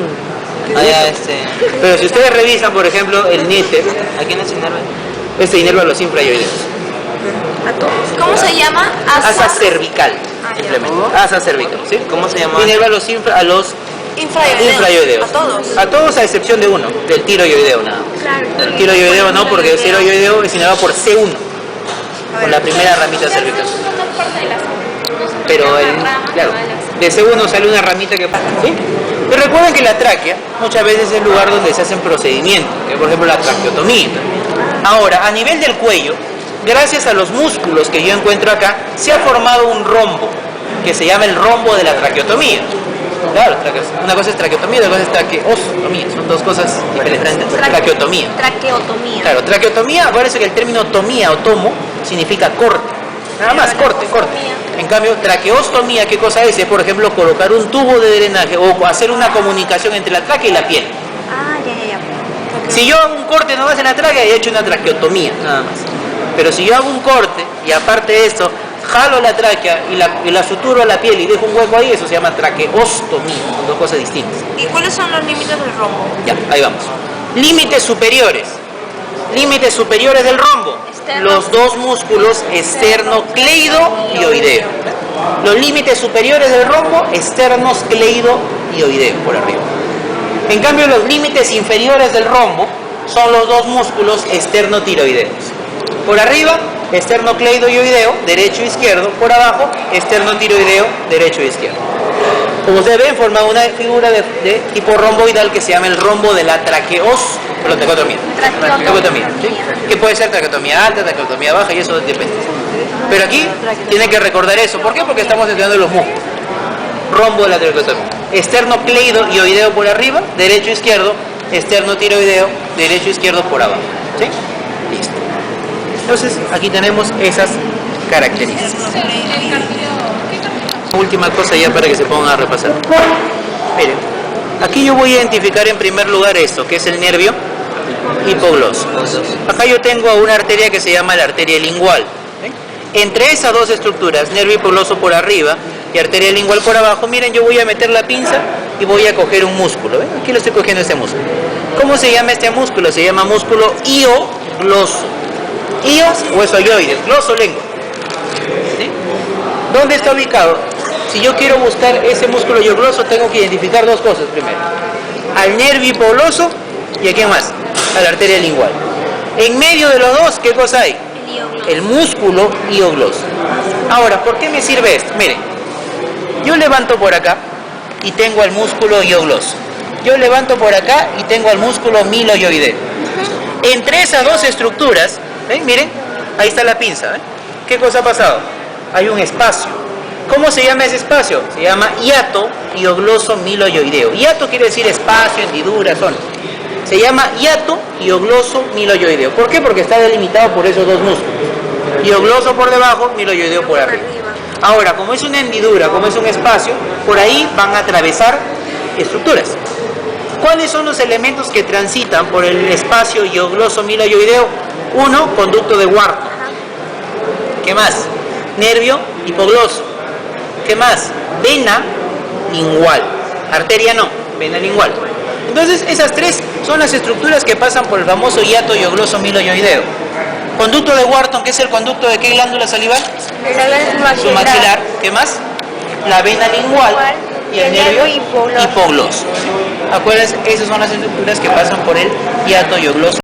Pero si ustedes revisan, por ejemplo, el níter, ¿a quién se inerva? este inerva los infrayoideos. A todos. ¿Cómo se llama? Asa cervical, simplemente. Asa cervical, ¿sí? ¿Cómo se llama? Inerva a los infrayoideos. A todos. A todos a excepción de uno, del tiroideo nada más. Claro. El tiroideo no, porque el tiroideo es inervado por C1, por la primera ramita cervical. Pero claro, de C1 sale una ramita que pasa, ¿sí? Pero recuerden que la tráquea muchas veces es el lugar donde se hacen procedimientos, que por ejemplo la traqueotomía. Ahora, a nivel del cuello, gracias a los músculos que yo encuentro acá, se ha formado un rombo, que se llama el rombo de la traqueotomía. Claro, una cosa es traqueotomía, otra cosa es traqueostomía, son dos cosas diferentes. Traqueotomía. Traqueotomía. Claro, traqueotomía, acuérdense que el término tomía o tomo significa corte. Nada más, corte. En cambio, traqueostomía, ¿qué cosa es? Es, por ejemplo, colocar un tubo de drenaje o hacer una comunicación entre la tráquea y la piel. Ah, ya. Si yo hago un corte nomás en la tráquea, he hecho una traqueotomía, nada más. Pero si yo hago un corte y aparte de esto, jalo la tráquea y la suturo a la piel y dejo un hueco ahí, eso se llama traqueostomía, son dos cosas distintas. ¿Y cuáles son los límites del rombo? Ya, ahí vamos. Límites superiores. Límites superiores del rombo. Los dos músculos esternocleido-ioideo. Los límites superiores del rombo, externos-cleido-ioideo, por arriba. En cambio, los límites inferiores del rombo son los dos músculos esternotiroideos. Por arriba, esternocleido-ioideo, derecho e izquierdo. Por abajo, esternotiroideo, derecho e izquierdo. Como ustedes ven, forma una figura de tipo romboidal que se llama el rombo de la traqueotomía. ¿Sí? Que puede ser traqueotomía alta, traqueotomía baja, y eso depende. Pero aquí tienen que recordar eso. ¿Por qué? Porque estamos estudiando los músculos. Rombo de la traqueotomía. Esternocleido-ioideo por arriba, derecho e izquierdo. Esternotiroideo, derecho e izquierdo por abajo. ¿Sí? Listo. Entonces, aquí tenemos esas características. Última cosa ya para que se pongan a repasar. Miren, aquí yo voy a identificar en primer lugar esto, que es el nervio hipogloso. Acá yo tengo una arteria que se llama la arteria lingual. Entre esas dos estructuras, nervio hipogloso por arriba y arteria lingual por abajo, miren, yo voy a meter la pinza y voy a coger un músculo. ¿Ven? Aquí lo estoy cogiendo este músculo. ¿Cómo se llama este músculo? Se llama músculo iogloso. Io, hueso ioides, gloso, lengua. ¿Sí? ¿Dónde está ubicado? Si yo quiero buscar ese músculo iogloso, tengo que identificar dos cosas primero. Al nervio hipogloso y a quién más, a la arteria lingual. En medio de los dos, ¿qué cosa hay? El músculo iogloso. Ahora, ¿por qué me sirve esto? Miren, yo levanto por acá y tengo al músculo iogloso. Yo levanto por acá y tengo al músculo miloioideo. Entre esas dos estructuras, ¿ven? Miren, ahí está la pinza. ¿Ven? ¿Qué cosa ha pasado? Hay un espacio. ¿Cómo se llama ese espacio? Se llama hiato iogloso miloioideo. Hiato quiere decir espacio, hendidura, zona. Se llama hiato iogloso miloioideo. ¿Por qué? Porque está delimitado por esos dos músculos. Iogloso por debajo, miloioideo por arriba. Ahora, como es una hendidura, como es un espacio, por ahí van a atravesar estructuras. ¿Cuáles son los elementos que transitan por el espacio iogloso miloioideo? Uno, conducto de Wharton. ¿Qué más? Nervio hipogloso. ¿Qué más? Vena lingual. Arteria no, vena lingual. Entonces, esas tres son las estructuras que pasan por el famoso hiato iogloso miloioideo. Conducto de Wharton, ¿qué es el conducto de qué glándula salival? Su maxilar. ¿Qué más? La vena lingual y el nervio hipogloso. Acuérdense, esas son las estructuras que pasan por el hiato iogloso.